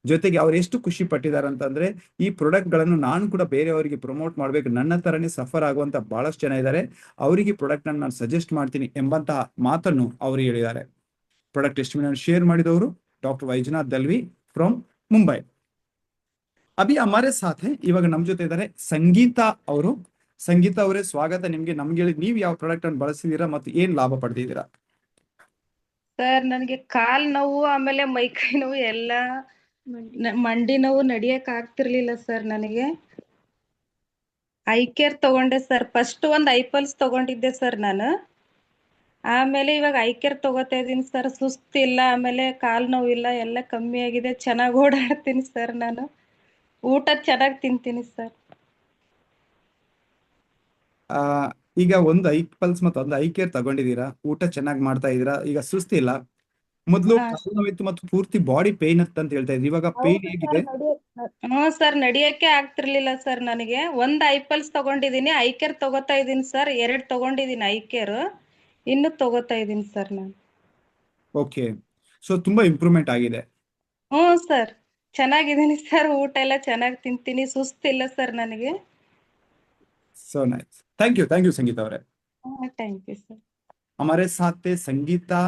ಜೊತೆಗೆ ಅವ್ರು ಎಷ್ಟು ಖುಷಿ ಪಟ್ಟಿದ್ದಾರೆ ಅಂತಂದ್ರೆ, ಈ ಪ್ರಾಡಕ್ಟ್ ಗಳನ್ನು ನಾನು ಕೂಡ ಬೇರೆಯವರಿಗೆ ಪ್ರಮೋಟ್ ಮಾಡ್ಬೇಕು, ನನ್ನ ತರನೇ ಸಫರ್ ಆಗುವಂತ ಬಹಳಷ್ಟು ಜನ ಇದ್ದಾರೆ, ಅವರಿಗೆ ಪ್ರಾಡಕ್ಟ್ ನಾನು ಸಜೆಸ್ಟ್ ಮಾಡ್ತೀನಿ ಎಂಬಂತಹ ಮಾತನ್ನು ಅವರು ಹೇಳಿದ್ದಾರೆ. ಪ್ರಾಡಕ್ಟ್ ಟೆಸ್ಟಿಮೋನಿಯಲ್ ಶೇರ್ ಮಾಡಿದವರು ಡಾಕ್ಟರ್ ವೈಜನಾಥ್ ದಲ್ವಿ ಫ್ರಮ್ ಮುಂಬೈ. ಅಭಿ ಹಮಾರೆ ಸಾಥ್ ಹೈ, ಇವಾಗ ನಮ್ ಜೊತೆ ಇದ್ದಾರೆ ಸಂಗೀತಾ ಅವರು. ಸಂಗೀತಾ ಅವರೇ, ಸ್ವಾಗತ ನಿಮ್ಗೆ. ನಮ್ಗೆ ಹೇಳಿ, ನೀವು ಯಾವ ಪ್ರಾಡಕ್ಟ್ ಅನ್ನು ಬಳಸಿದೀರಾ ಮತ್ತು ಏನ್ ಲಾಭ ಪಡೆದಿದ್ದೀರಾ? ಸರ್, ನನಗೆ ಕಾಲ್ ನೋವು ಆಮೇಲೆ ಮೈಕೈ ನೋವು ಎಲ್ಲ, ಮಂಡಿ ನೋವು, ನಡಿಯಕ್ ಆಗ್ತಿರ್ಲಿಲ್ಲ ಸರ್. ನನಗೆ ಐ ಕೇರ್ ತಗೊಂಡೆ ಸರ್. ಫಸ್ಟ್ ಒಂದು ಐಪಲ್ಸ್ ತಗೊಂಡಿದ್ದೆ ಸರ್ ನಾನು. ಆಮೇಲೆ ಇವಾಗ ಐ ಕೇರ್ ತಗೋತಾ ಇದೀನಿ ಸರ್. ಸುಸ್ತಿಲ್ಲ, ಆಮೇಲೆ ಕಾಲ್ ನೋವಿಲ್ಲ, ಎಲ್ಲ ಕಮ್ಮಿ ಆಗಿದೆ. ಚೆನ್ನಾಗಿ ಓಡಾಡ್ತೀನಿ ಸರ್. ನಾನು ಊಟ ಚೆನ್ನಾಗಿ ತಿಂತೀನಿ ಸರ್. ಆ ಈಗ ಒಂದು ಐಪಲ್ಸ್ ಮತ್ತು ಒಂದು ಐ ಕೇರ್ ತಗೊಂಡಿದ್ದೀರಾ, ಊಟ ಚೆನ್ನಾಗಿ ಮಾಡ್ತಾ ಇದ್ದೀರಾ, ಈಗ ಸುಸ್ತಿಲ್ಲ. ಮೊದಲು ಹಾ ಕಾಲು ನೋವಿತ್ತು ಮತ್ತು ಪೂರ್ತಿ ಬಾಡಿ ಪೇನ್ ಅಂತ ಹೇಳ್ತಾ ಇದ್ರಿ, ಇವಾಗ ಪೇನ್ ಹೌದು ಹೇಗಿದೆ? ಸರ್. ಹ್ಞೂ ಸರ್, ನಡಿಯಕ್ಕೆ ಆಗ್ತಿರ್ಲಿಲ್ಲ ಸರ್ ನನಗೆ. ಒಂದು ಐಪಲ್ಸ್ ತಗೊಂಡಿದ್ದೀನಿ, ಐ ಕೇರ್ ತಗೋತಾ ಇದೀನಿ ಸರ್. 2 ತಗೊಂಡಿದ್ದೀನಿ ಐ ಕೇರ್, ಇನ್ನು ತಗೋತಾ ಇದೀನಿ ಸರ್ ನಾನು. ಓಕೆ, ಸೊ ತುಂಬಾ ಇಂಪ್ರೂವ್ಮೆಂಟ್ ಆಗಿದೆ. ಹ್ಞೂ ಸರ್, ಚೆನ್ನಾಗಿದ್ದೀನಿ ಸರ್. ಊಟ ಎಲ್ಲ ಚೆನ್ನಾಗಿ ತಿಂತೀನಿ, ಸುಸ್ತಿಲ್ಲ ಸರ್ ನನಗೆ. So nice, thank you Sangeeta ಅವರೇ. Thank you sir. हमारे साथ थे संगीता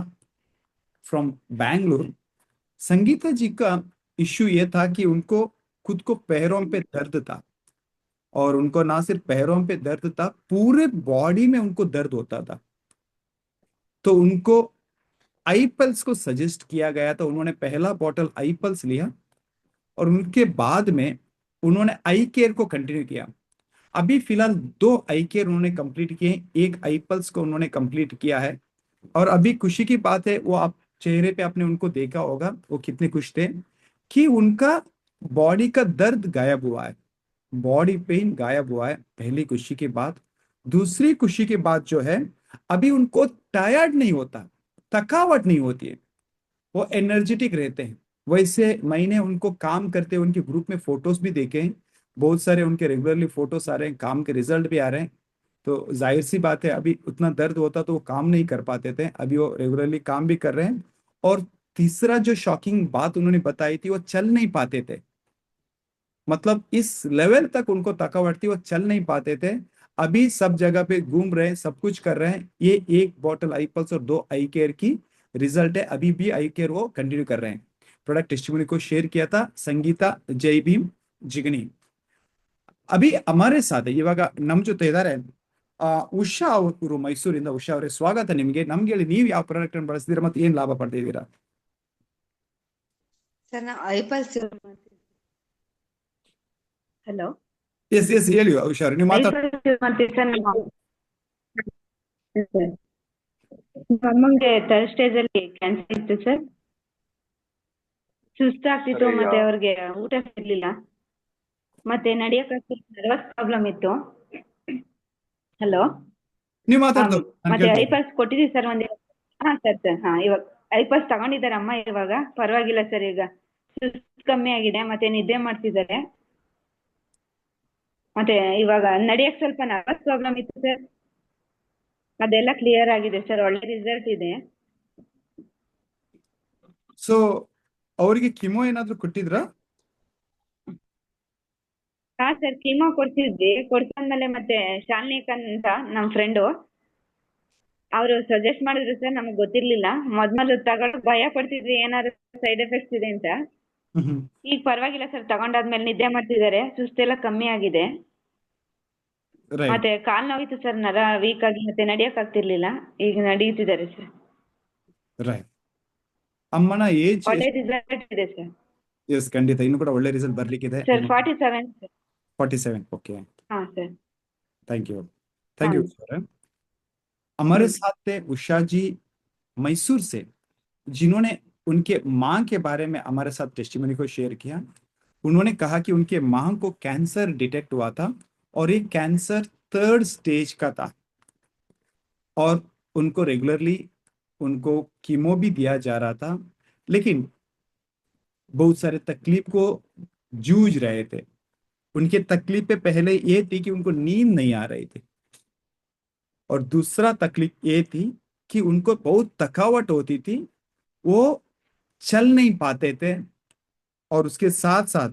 फ्रॉम बैंगलोर. संगीता जी का इश्यू ये था कि उनको खुद को पैरों पे दर्द था, और उनको ना सिर्फ पैरों पे दर्द था, पूरे बॉडी में उनको दर्द होता था. तो उनको आईपल्स को सजेस्ट किया गया था. उन्होंने पहला बॉटल आईपल्स लिया और उनके बाद में उन्होंने आई केयर को कंटिन्यू किया. अभी फिलहाल 2 आई केयर उन्होंने कंप्लीट किए, 1 आईपल्स को उन्होंने कंप्लीट किया है. और अभी खुशी की बात है, वो आप चेहरे पे आपने उनको देखा होगा, वो कितने खुश थे कि उनका बॉडी का दर्द गायब हुआ है, बॉडी पेन गायब हुआ है. पहली खुशी की बात. दूसरी खुशी की बात जो है, अभी उनको टायर्ड नहीं होता, थकावट नहीं होती है, वो एनर्जेटिक रहते हैं. वैसे मैंने उनको काम करते हुए उनके ग्रुप में फोटोज भी देखे हैं, बहुत सारे उनके रेगुलरली फोटोज आ रहे हैं, काम के रिजल्ट भी आ रहे हैं. तो जाहिर सी बात है, अभी उतना दर्द होता तो वो काम नहीं कर पाते थे, अभी वो रेगुलरली काम भी कर रहे हैं. और तीसरा जो शॉकिंग बात उन्होंने बताई थी, वो चल नहीं पाते थे, मतलब इस लेवल तक उनको थकावट थी, वो चल नहीं पाते थे. अभी सब जगह पे घूम रहे हैं, सब कुछ कर रहे हैं. ये 1 बॉटल आई पल्स और 2 आई केयर की रिजल्ट है. अभी भी आई केयर वो कंटिन्यू कर रहे हैं. प्रोडक्ट टेस्टिमोनी को शेयर किया था संगीता जय भीम जिगनी. ಅಭಿ ಹಮಾರೆ ಸಾಥ್ ಇವಾಗ ನಮ್ ಜೊತೆ ಇದ್ದಾರೆ ಉಷಾ ಅವರು ಮೈಸೂರಿಂದ. ಉಷಾ ಅವರೇ, ಸ್ವಾಗತ ನಿಮ್ಗೆ. ನಮ್ಗೆ ಹೇಳಿ, ನೀವು ಯಾವ ಪ್ರಾಡಕ್ಟ್ ಅನ್ನು ಬಳಸಿದೀರಾ ಮತ್ತೆ ಏನ್ ಲಾಭ ಪಡೆದಿದ್ದೀರಾ? ಸರ್, ನಾ ಐಪಲ್ಸ್ ಹಲೋ ಎಸ್ ಹೇಳಿ ಉಷಾ ಅವ್ರೆ, ನೀವು ಅಮ್ಮಂಗೆ ಥರ್ಡ್ ಸ್ಟೇಜ್ ಅಲ್ಲಿ ಕ್ಯಾನ್ಸರ್ ಇತ್ತು ಸರ್. ಸುಸ್ತಾಗ್ತಿತ್ತು, ಮತ್ತೆ ಅವ್ರಿಗೆ ಊಟ ಸಿಗ್ಲಿಲ್ಲ, ಮತ್ತೆ ನಡಿಯಕ್ಕೆ ನರ್ವಸ್ ಪ್ರಾಬ್ಲಮ್ ಇತ್ತು. ಹಲೋ, ನೀವು ಮಾತಾಡ್ತಾರೆ. ಮತ್ತೆ ಐಪಲ್ಸ್ ಕೊಟ್ಟಿದ್ದೀವಿ ಸರ್ ಒಂದ್. ಹಾ ಸರ್ ಇವಾಗ ಐಪಲ್ಸ್ ತಗೊಂಡಿದ್ದಾರೆ ಅಮ್ಮ, ಇವಾಗ ಪರವಾಗಿಲ್ಲ ಸರ್. ಈಗ ಸುಸ್ತು ಕಮ್ಮಿ ಆಗಿದೆ, ಮತ್ತೆ ನಿದ್ದೆ ಮಾಡ್ತಿದ್ದಾರೆ, ಮತ್ತೆ ಇವಾಗ ನಡಿಯಕ್ ಸ್ವಲ್ಪ ನರ್ವಸ್ ಪ್ರಾಬ್ಲಮ್ ಇತ್ತು ಸರ್, ಅದೆಲ್ಲ ಕ್ಲಿಯರ್ ಆಗಿದೆ ಸರ್. ಒಳ್ಳೆ ರಿಸಲ್ಟ್ ಇದೆ. ಸೊ ಅವರಿಗೆ ಕಿಮೋ ಏನಾದ್ರು ಕೊಟ್ಟಿದ್ರಾ? ಹಾ ಸರ್, ಕೀಮೋ ಕೊಡ್ಸಾದ್ಮೇಲೆ ಮತ್ತೆ ಶಾಲಿನಿಕ್ ಅಂತ ನಮ್ ಫ್ರೆಂಡು ಅವರು ಸಜೆಸ್ಟ್ ಮಾಡಿದ್ರು ಸರ್. ನಮಗ್ ಗೊತ್ತಿರ್ಲಿಲ್ಲ, ಮೊದ್ಲು ತಗೊಳಕ್ ಭಯ ಪಡ್ತಿದ್ವಿ, ಏನಾದ್ರು ಸೈಡ್ ಎಫೆಕ್ಟ್ಸ್ ಇದೆ ಅಂತ. ಈಗ ಪರವಾಗಿಲ್ಲ ಸರ್, ತಗೊಂಡಾದ್ಮೇಲೆ ನಿದ್ದೆ ಮಾಡ್ತಿದ್ದಾರೆ, ಸುಸ್ತೆಲ್ಲ ಕಮ್ಮಿ ಆಗಿದೆ. ಮತ್ತೆ ಕಾಲ್ ನೋವಿತ್ತು ಸರ್, ನರ ವೀಕ್ ಆಗಿ ಮತ್ತೆ ನಡಿಯಕ್ ಆಗ್ತಿರ್ಲಿಲ್ಲ, ಈಗ ನಡೀತಿದ್ದಾರೆ ಸರ್. ಅಮ್ಮನ ಏಜ್ ಒಳ್ಳೆ ರಿಸಲ್ಟ್ ಇದೆ ಸರ್. ಎಸ್, ಖಂಡಿತ ಇನ್ನು ಕೂಡ ಒಳ್ಳೆ ರಿಸಲ್ಟ್ ಬರ್ಲಿಕ್ಕಿದೆ. Sir 47 sir. 47, ಓಕೆ, हाँ सर. थैंक यू, हाँ थैंक यू सर. हमारे साथ थे उषा जी मैसूर से, जिन्होंने उनके माँ के बारे में हमारे साथ टेस्टिमनी को शेयर किया. उन्होंने कहा कि उनके माँ को कैंसर डिटेक्ट हुआ था और ये कैंसर 3rd स्टेज का था और उनको रेगुलरली उनको कीमो भी दिया जा रहा था, लेकिन बहुत सारे तकलीफ को जूझ रहे थे. उनके तकलीफ पे पहले ये थी कि उनको नींद नहीं आ रही थी, और दूसरा तकलीफ ये थी कि उनको बहुत थकावट होती थी, वो चल नहीं पाते थे, और उसके साथ साथ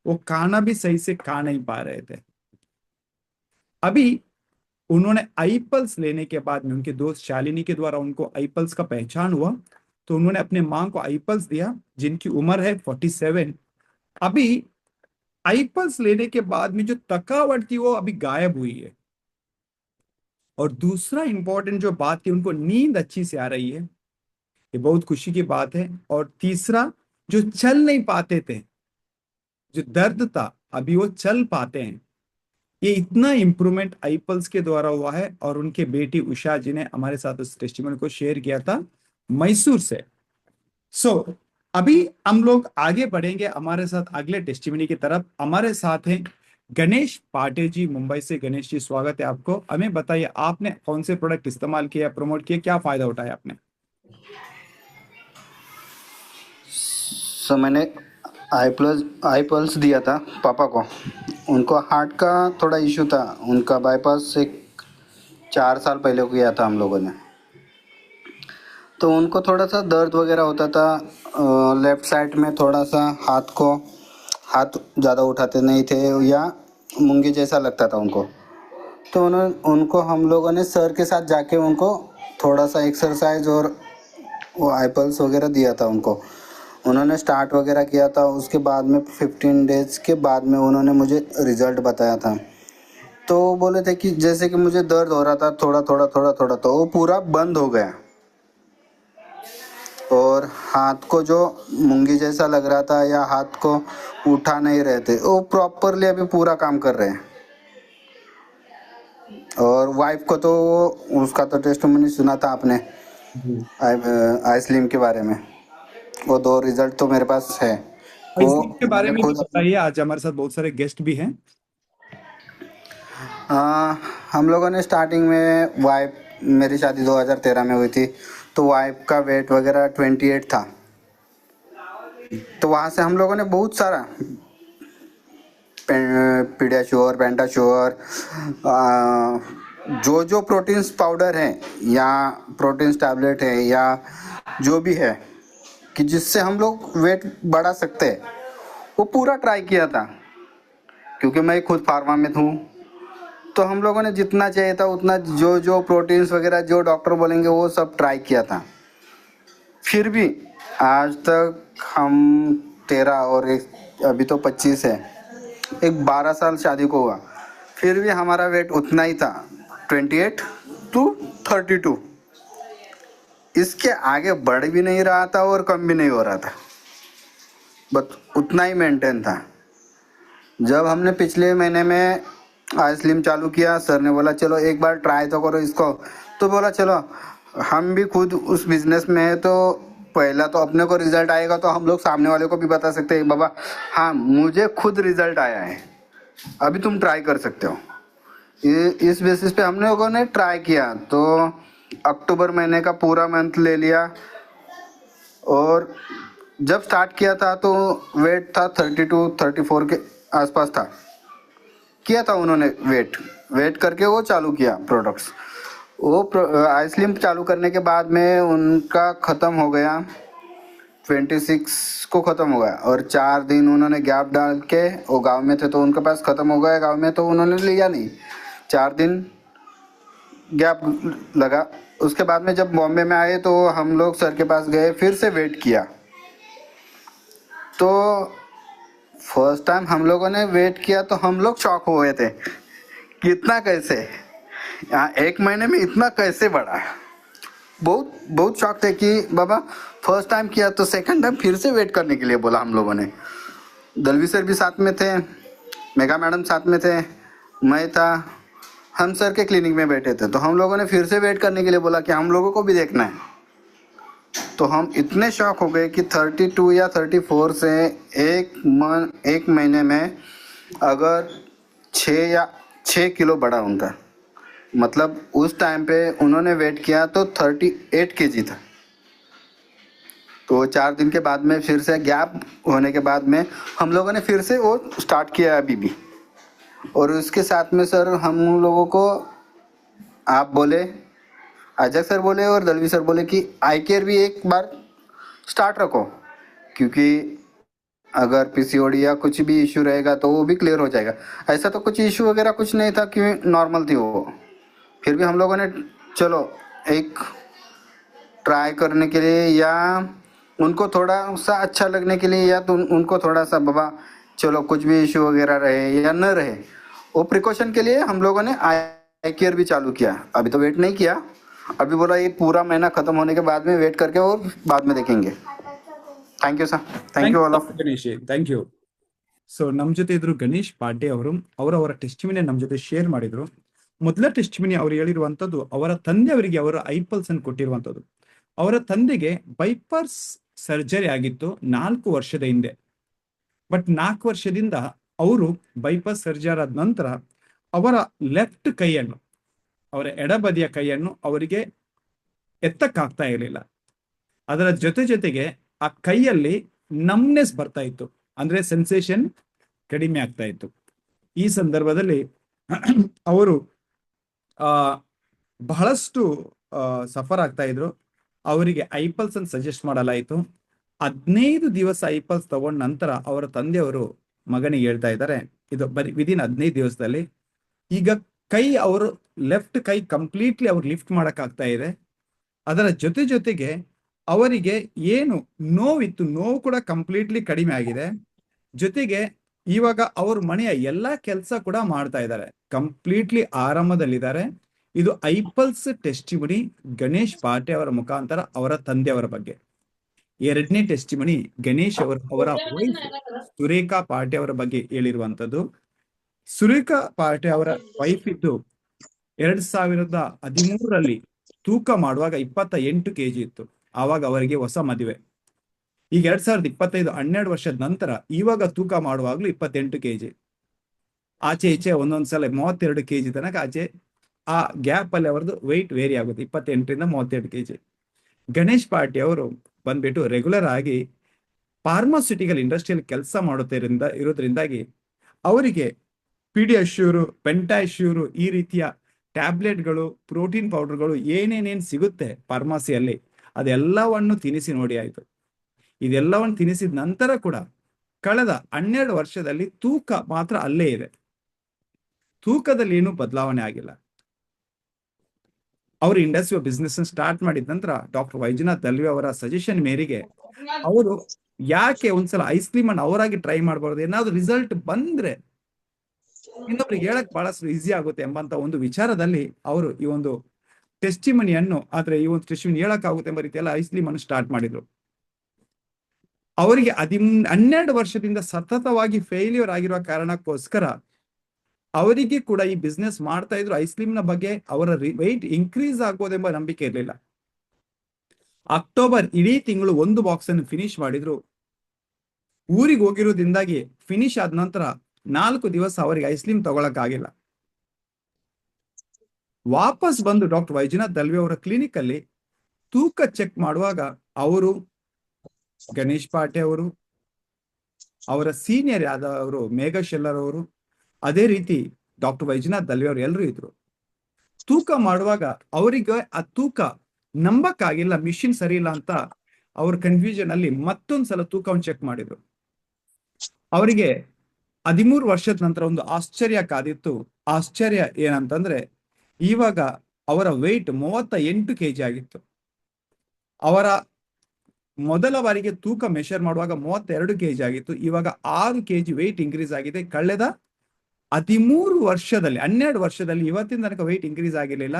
वो खाना भी सही से खा नहीं पा रहे थे. अभी उन्होंने आई पल्स लेने के बाद में उनके दोस्त शालिनी के द्वारा उनको आई पल्स का पहचान हुआ, तो उन्होंने अपने माँ को आई पल्स दिया, जिनकी उम्र है 47. अभी आई पल्स लेने के बाद में जो थकावट थी वो अभी गायब हुई है, और दूसरा इंपॉर्टेंट जो बात थी, उनको नींद अच्छी से आ रही है, ये बहुत खुशी की बात है. और तीसरा, जो चल नहीं पाते थे, जो दर्द था, अभी वो चल पाते हैं. ये इतना इम्प्रूवमेंट आई पल्स के द्वारा हुआ है, और उनके बेटी उषा जी ने हमारे साथ उस टेस्टिमनी को शेयर किया था मैसूर से. सो अभी हम लोग आगे बढ़ेंगे हमारे साथ अगले टेस्टिमनी की तरफ. हमारे साथ हैं गणेश पाटे जी मुंबई से. गणेश जी, स्वागत है आपको. हमें बताइए, आपने कौन से प्रोडक्ट इस्तेमाल किया, प्रमोट किए, क्या फायदा उठाया आपने? सो मैंने आई पल्स दिया था पापा को. उनको हार्ट का थोड़ा इशू था, उनका बाईपास 4 साल पहले किया था हम लोगों ने. तो उनको थोड़ा सा दर्द वगैरह होता था लेफ़्ट साइड में, थोड़ा सा हाथ ज़्यादा उठाते नहीं थे, या मूंगी जैसा लगता था उनको. तो उनको हम लोगों ने सर के साथ जाके उनको थोड़ा सा एक्सरसाइज और वो आई पल्स वगैरह दिया था उनको. उन्होंने स्टार्ट वगैरह किया था. उसके बाद में 15 डेज के बाद में उन्होंने मुझे रिज़ल्ट बताया था. तो वो बोले थे कि जैसे कि मुझे दर्द हो रहा था थोड़ा थोड़ा, तो वो पूरा बंद हो गया, और हाथ को जो मूंगी जैसा लग रहा था या हाथ को उठा नहीं रहे थे, वो प्रॉपरली अभी पूरा काम कर रहे हैं. और वाइफ को तो उसका तो टेस्टिमनी सुना था आपने आई स्लिम के बारे में. वो 2 रिजल्ट तो मेरे पास है. वो के बारे में भी खुद बताइए, आज हमारे साथ बहुत सारे गेस्ट भी हैं. हम लोगों ने स्टार्टिंग में वाइफ, मेरी शादी 2013 में हुई थी, तो वाइफ का वेट वगैरह 28 था. तो वहाँ से हम लोगों ने बहुत सारा पीडियाश्योर, पेंटाश्योर, जो प्रोटीन्स पाउडर है या प्रोटीन्स टैबलेट है या जो भी है कि जिससे हम लोग वेट बढ़ा सकते हैं, वो पूरा ट्राई किया था. क्योंकि मैं खुद फार्मा में हूँ, तो हम लोगों ने जितना चाहिए था उतना, जो प्रोटीन्स वगैरह जो डॉक्टर बोलेंगे वो सब ट्राई किया था. फिर भी आज तक हम 13 और अभी तो 25 है, 12 साल शादी को हुआ, फिर भी हमारा वेट उतना ही था, 28 to 32. इसके आगे बढ़ भी नहीं रहा था और कम भी नहीं हो रहा था, बस उतना ही मेंटेन था. जब हमने पिछले महीने में आई स्लिम चालू किया, सर ने बोला चलो एक बार ट्राई तो करो इसको. तो बोला चलो, हम भी खुद उस बिजनेस में है, तो पहला तो अपने को रिजल्ट आएगा तो हम लोग सामने वाले को भी बता सकते हैं, बाबा हाँ मुझे खुद रिजल्ट आया है, अभी तुम ट्राई कर सकते हो. इस बेसिस पे हम लोगों ने ट्राई किया. तो अक्टूबर महीने का पूरा मंथ ले लिया, और जब स्टार्ट किया था तो वेट था 32-34 के आसपास था. किया था उन्होंने वेट करके वो चालू किया प्रोडक्ट्स. वो आई स्लिम चालू करने के बाद में उनका ख़त्म हो गया, 26 को ख़त्म हो गया, और 4 दिन उन्होंने गैप डाल के, वो गांव में थे तो उनके पास ख़त्म हो गया गांव में, तो उन्होंने लिया नहीं, 4 दिन गैप लगा. उसके बाद में जब बॉम्बे में आए तो हम लोग सर के पास गए, फिर से वेट किया. तो फर्स्ट टाइम हम लोगों ने वेट किया तो हम लोग शॉक हो गए थे कि इतना कैसे, यहाँ 1 महीने में इतना कैसे बढ़ा. बहुत शॉक थे कि बाबा फर्स्ट टाइम किया तो सेकंड टाइम फिर से वेट करने के लिए बोला हम लोगों ने. दलवी सर भी साथ में थे, मेगा मैडम साथ में थे, मैं था, हम सर के क्लिनिक में बैठे थे। तो हम लोगों ने फिर से वेट करने के लिए बोला कि हम लोगों को भी देखना है। तो हम इतने शॉक हो गए कि 32 या 34 से एक महीने में अगर 6 किलो बढ़ा उनका, मतलब उस टाइम पे उन्होंने वेट किया तो 38 केजी था। तो 4 दिन के बाद में फिर से गैप होने के बाद में हम लोगों ने फिर से वो स्टार्ट किया अभी भी। और उसके साथ में सर हम लोगों को आप बोले, अजय सर बोले और दलवी सर बोले कि आई केयर भी एक बार स्टार्ट रखो, क्योंकि अगर पीसीओडी या कुछ भी इश्यू रहेगा तो वो भी क्लियर हो जाएगा। ऐसा तो कुछ इश्यू वगैरह कुछ नहीं था, क्योंकि नॉर्मल थी वो। फिर भी हम लोगों ने चलो एक ट्राई करने के लिए या उनको थोड़ा सा अच्छा लगने के लिए या तो उनको थोड़ा सा बाबा चलो कुछ भी इश्यू वगैरह रहे या न रहे, वो प्रिकॉशन के लिए हम लोगों ने आई केयर भी चालू किया। अभी तो वेट नहीं किया, अभी बोला ये पूरा महीना खत्म होने के बाद में वेट करके और बाद में देखेंगे। Thank you sir, thank you all of Ganesh, thank you. So ನಮ್ಮ ಜೊತೆ ಇದ್ರು ಗಣೇಶ್ ಪಾಂಡೆ ಅವರು, ಅವರ ಟೆಸ್ಟಿಮಿನಿ ನಮ್ಮ ಜೊತೆ ಶೇರ್ ಮಾಡಿದ್ರು. ಮೊದಲ ಟೆಸ್ಟಿಮಿನಿ ಅವ್ರು ಹೇಳಿರುವಂತದ್ದು ಅವರ ತಂದೆಯವರಿಗೆ ಅವರ ಐಪಲ್ಸ್ ಅನ್ನು ಕೊಟ್ಟಿರುವಂತದ್ದು. ಅವರ ತಂದೆಗೆ ಬೈಪಾಸ್ ಸರ್ಜರಿ ಆಗಿತ್ತು 4 ವರ್ಷದ ಹಿಂದೆ. ಬಟ್ 4 ವರ್ಷದಿಂದ ಅವರು ಬೈಪಾಸ್ ಸರ್ಜರಿ ಆದ ನಂತರ ಅವರ ಲೆಫ್ಟ್ ಕೈಯನ್ನು, ಅವರ ಎಡಬದಿಯ ಕೈಯನ್ನು ಅವರಿಗೆ ಎತ್ತಕ್ಕಾಗ್ತಾ ಇರಲಿಲ್ಲ. ಅದರ ಜೊತೆಗೆ ಆ ಕೈಯಲ್ಲಿ ನಮ್ನೆಸ್ ಬರ್ತಾ ಇತ್ತು, ಅಂದ್ರೆ ಸೆನ್ಸೇಷನ್ ಕಡಿಮೆ ಆಗ್ತಾ ಇತ್ತು. ಈ ಸಂದರ್ಭದಲ್ಲಿ ಅವರು ಬಹಳಷ್ಟು ಸಫರ್ ಆಗ್ತಾ ಇದ್ರು. ಅವರಿಗೆ ಐಪಲ್ಸ್ ಅನ್ನು ಸಜೆಸ್ಟ್ ಮಾಡಲಾಯಿತು. 15 ದಿವಸ ಐಪಲ್ಸ್ ತಗೊಂಡ ನಂತರ ಅವರ ತಂದೆಯವರು ಮಗನಿಗೆ ಹೇಳ್ತಾ ಇದ್ದಾರೆ, ಇದು ಬರೀ ವಿದಿನ್ 15 ದಿವಸದಲ್ಲಿ ಈಗ ಕೈ, ಅವರು ಲೆಫ್ಟ್ ಕೈ ಕಂಪ್ಲೀಟ್ಲಿ ಅವ್ರು ಲಿಫ್ಟ್ ಮಾಡಕ್ ಆಗ್ತಾ ಇದೆ. ಅದರ ಜೊತೆಗೆ ಅವರಿಗೆ ಏನು ನೋವಿತ್ತು, ನೋವು ಕೂಡ ಕಂಪ್ಲೀಟ್ಲಿ ಕಡಿಮೆ ಆಗಿದೆ. ಜೊತೆಗೆ ಇವಾಗ ಅವ್ರ ಮನೆಯ ಎಲ್ಲಾ ಕೆಲಸ ಕೂಡ ಮಾಡ್ತಾ ಇದ್ದಾರೆ, ಕಂಪ್ಲೀಟ್ಲಿ ಆರಾಮದಲ್ಲಿದ್ದಾರೆ. ಇದು ಐಪಲ್ಸ್ ಟೆಸ್ಟಿಮನಿ ಗಣೇಶ್ ಪಾಟೆ ಅವರ ಮುಖಾಂತರ ಅವರ ತಂದೆಯವರ ಬಗ್ಗೆ. ಎರಡನೇ ಟೆಸ್ಟಿಮನಿ ಗಣೇಶ್ ಅವರ ವೈಫ್ ಸುರೇಖಾ ಪಾಟೆ ಅವರ ಬಗ್ಗೆ ಹೇಳಿರುವಂತದ್ದು. ಸುರೇಖಾ ಪಾಟೆ ಅವರ ವೈಫ್ ಇದ್ದು 2013ರಲ್ಲಿ ತೂಕ ಮಾಡುವಾಗ 28 kg ಇತ್ತು. ಆವಾಗ ಅವರಿಗೆ ಹೊಸ ಮದುವೆ. ಈಗ 2025 12 ವರ್ಷದ ನಂತರ ಇವಾಗ ತೂಕ ಮಾಡುವಾಗ್ಲೂ 28 kg. ಆಚೆ ಈಚೆ ಒಂದೊಂದ್ಸಲ 32 kg ತನಕ ಆಚೆ ಆ ಗ್ಯಾಪ್ ಅಲ್ಲಿ ಅವರದು ವೆಯ್ಟ್ ವೇರಿ ಆಗುತ್ತೆ, 28ರಿಂದ 32 kg. ಗಣೇಶ್ ಪಾಟೆ ಅವರು ಬಂದ್ಬಿಟ್ಟು ರೆಗ್ಯುಲರ್ ಆಗಿ ಫಾರ್ಮಾಸ್ಯೂಟಿಕಲ್ ಇಂಡಸ್ಟ್ರಿಯಲ್ಲಿ ಕೆಲಸ ಇರೋದ್ರಿಂದಾಗಿ ಅವರಿಗೆ ಪಿಡಿಯಶ್ಯೂರು, ಪೆಂಟಾಶ್ಯೂರು, ಈ ರೀತಿಯ ಟ್ಯಾಬ್ಲೆಟ್ಗಳು, ಪ್ರೋಟೀನ್ ಪೌಡರ್ಗಳು ಏನೇನೇನು ಸಿಗುತ್ತೆ ಫಾರ್ಮಸಿಯಲ್ಲಿ ಅದೆಲ್ಲವನ್ನು ತಿನ್ನಿಸಿ ನೋಡಿ ಆಯ್ತು. ಇದೆಲ್ಲವನ್ನು ತಿನ್ನಿಸಿದ ನಂತರ ಕೂಡ ಕಳೆದ 12 ವರ್ಷದಲ್ಲಿ ತೂಕ ಮಾತ್ರ ಅಲ್ಲೇ ಇದೆ, ತೂಕದಲ್ಲಿ ಏನು ಬದಲಾವಣೆ ಆಗಿಲ್ಲ. ಅವರು ಇಂಡಸ್ಟ್ರಿ ಬಿಸ್ನೆಸ್ ಸ್ಟಾರ್ಟ್ ಮಾಡಿದ ನಂತರ ಡಾಕ್ಟರ್ ವೈಜನಾಥ್ ದಲ್ವಿ ಅವರ ಸಜೆಷನ್ ಮೇರೆಗೆ ಅವರು ಯಾಕೆ ಒಂದ್ಸಲ ಐಸ್ ಕ್ರೀಮ್ ಅನ್ನು ಅವರಾಗಿ ಟ್ರೈ ಮಾಡಬಾರ್ದು, ಏನಾದ್ರು ರಿಸಲ್ಟ್ ಬಂದ್ರೆ ಇನ್ನೊಬ್ರಿಗೆ ಹೇಳಕ್ ಬಹಳಷ್ಟು ಈಸಿ ಆಗುತ್ತೆ ಎಂಬಂತ ಒಂದು ವಿಚಾರದಲ್ಲಿ ಅವರು ಈ ಒಂದು ಟೆಸ್ಟಿಮನಿಯನ್ನು, ಆದ್ರೆ ಈ ಒಂದು ಟೆಸ್ಟಿಮನಿ ಹೇಳಕ್ ಆಗುತ್ತೆ ಎಂಬ ರೀತಿಯಲ್ಲಿ ಐಸ್ ಕ್ರೀಮ್ ಅನ್ನು ಸ್ಟಾರ್ಟ್ ಮಾಡಿದ್ರು. ಅವರಿಗೆ 12 ವರ್ಷದಿಂದ ಸತತವಾಗಿ ಫೇಲ್ಯೂರ್ ಆಗಿರುವ ಕಾರಣಕ್ಕೋಸ್ಕರ ಅವರಿಗೆ ಕೂಡ ಈ ಬಿಸ್ನೆಸ್ ಮಾಡ್ತಾ ಇದ್ರು. ಐಸ್ ಕ್ರೀಮ್ ನ ಬಗ್ಗೆ ಅವರ ವೆಯ್ಟ್ ಇನ್ಕ್ರೀಸ್ ಆಗೋದೆಂಬ ನಂಬಿಕೆ ಇರಲಿಲ್ಲ. ಅಕ್ಟೋಬರ್ ಇಡೀ ತಿಂಗಳು 1 ಬಾಕ್ಸ್ ಅನ್ನು ಫಿನಿಶ್ ಮಾಡಿದ್ರು. ಊರಿಗೆ ಹೋಗಿರೋದ್ರಿಂದಾಗಿ ಫಿನಿಶ್ ಆದ ನಂತರ 4 ದಿವಸ ಅವರಿಗೆ ಐಸ್ ಕ್ರೀಮ್ ತಗೊಳಕ್ ಆಗಿಲ್ಲ. ವಾಪಸ್ ಬಂದು ಡಾಕ್ಟರ್ ವೈಜನಾಥ್ ದಲ್ವಿ ಅವರ ಕ್ಲಿನಿಕ್ ಅಲ್ಲಿ ತೂಕ ಚೆಕ್ ಮಾಡುವಾಗ ಅವರು, ಗಣೇಶ್ ಪಾಟೆ ಅವರು, ಅವರ ಸೀನಿಯರ್ ಆದವರು ಮೇಘಾ ಶೆಲ್ಲರ್ ಅವರು, ಅದೇ ರೀತಿ ಡಾಕ್ಟರ್ ವೈಜನಾಥ್ ದಲ್ವಿ ಅವರು ಎಲ್ಲರೂ ಇದ್ರು. ತೂಕ ಮಾಡುವಾಗ ಅವರಿಗೆ ಆ ತೂಕ ನಂಬಕ್ಕಾಗಿಲ್ಲ, ಮಿಷಿನ್ ಸರಿ ಇಲ್ಲ ಅಂತ ಅವ್ರ ಕನ್ಫ್ಯೂಷನ್ ಅಲ್ಲಿ ಮತ್ತೊಂದ್ಸಲ ತೂಕವನ್ನು ಚೆಕ್ ಮಾಡಿದ್ರು. ಅವರಿಗೆ 13 ವರ್ಷದ ನಂತರ ಒಂದು ಆಶ್ಚರ್ಯ ಕಾದಿತ್ತು. ಆಶ್ಚರ್ಯ ಏನಂತಂದ್ರೆ ಇವಾಗ ಅವರ ವೆಯ್ಟ್ 38 kg ಆಗಿತ್ತು. ಅವರ ಮೊದಲ ಬಾರಿಗೆ ತೂಕ ಮೆಷರ್ ಮಾಡುವಾಗ 32 kg ಆಗಿತ್ತು. ಇವಾಗ 6 kg ವೆಯ್ಟ್ ಇನ್ಕ್ರೀಸ್ ಆಗಿದೆ. ಕಳೆದ 13 ವರ್ಷದಲ್ಲಿ, 12 ವರ್ಷದಲ್ಲಿ ಇವತ್ತಿನ ತನಕ ವೆಯ್ಟ್ ಇನ್ಕ್ರೀಸ್ ಆಗಿರ್ಲಿಲ್ಲ.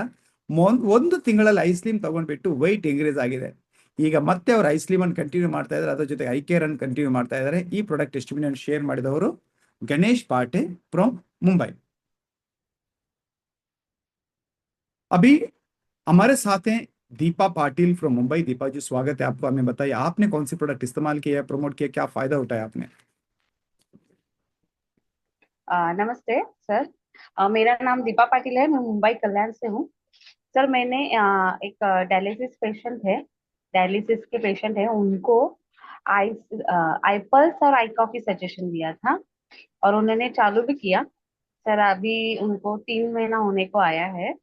1 ತಿಂಗಳಲ್ಲಿ ಐಸ್ ಕ್ರೀಮ್ ತಗೊಂಡ್ಬಿಟ್ಟು ವೆಯ್ಟ್ ಇನ್ಕ್ರೀಸ್ ಆಗಿದೆ. ಈಗ ಮತ್ತೆ ಅವರು ಐಸ್ಲಿಮನ್ ಕಂಟಿನ್ಯೂ ಮಾಡ್ತಾ ಇದ್ದಾರೆ, ಅದರ ಜೊತೆ ಐಕೇರ್ ಅನ್ನು ಕಂಟಿನ್ಯೂ ಮಾಡ್ತಾ ಇದ್ದಾರೆ. ಈ ಪ್ರಾಡಕ್ಟ್ ಟೆಸ್ಟಿಮೋನಿಯನ್ನು ಶೇರ್ ಮಾಡಿದವರು गणेश पाटे फ्रॉम मुंबई. अभी हमारे साथ हैं दीपा पाटिल फ्रॉम मुंबई. दीपा जी, स्वागत है आपको. हमें बताइए आपने कौन सी प्रोडक्ट इस्तेमाल किया, प्रमोट किया, क्या फायदा उठाया आपने? नमस्ते सर, मेरा नाम दीपा पाटिल है, मैं मुंबई कल्याण से हूँ. सर मैंने एक डायलिसिस पेशेंट है, डायलिसिस के पेशेंट है, उनको आई पल्स और आई कॉफी सजेशन दिया था और उन्होंने चालू भी किया. सर अभी उनको 3 महीना होने को आया है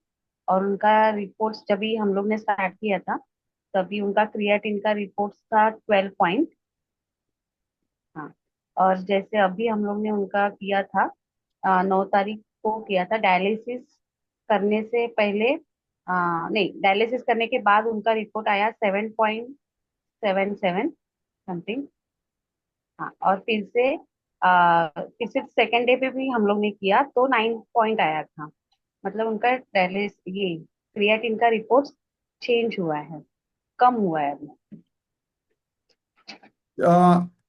और उनका रिपोर्ट्स जब भी हम लोग ने स्टार्ट किया था तभी उनका क्रिएटिन का रिपोर्ट्स था 12 पॉइंट. हाँ, और जैसे अभी हम लोग ने उनका किया था 9 तारीख को किया था. डायलिसिस करने से पहले नहीं, डायलिसिस करने के बाद उनका रिपोर्ट आया 7.77 समथिंग. हाँ, और फिर से सेकेंड डे पे भी हम लोग ने किया तो 9 पॉइंट आया था. मतलब उनका ये क्रिएटिन का रिपोर्ट चेंज हुआ है, कम हुआ है अभी.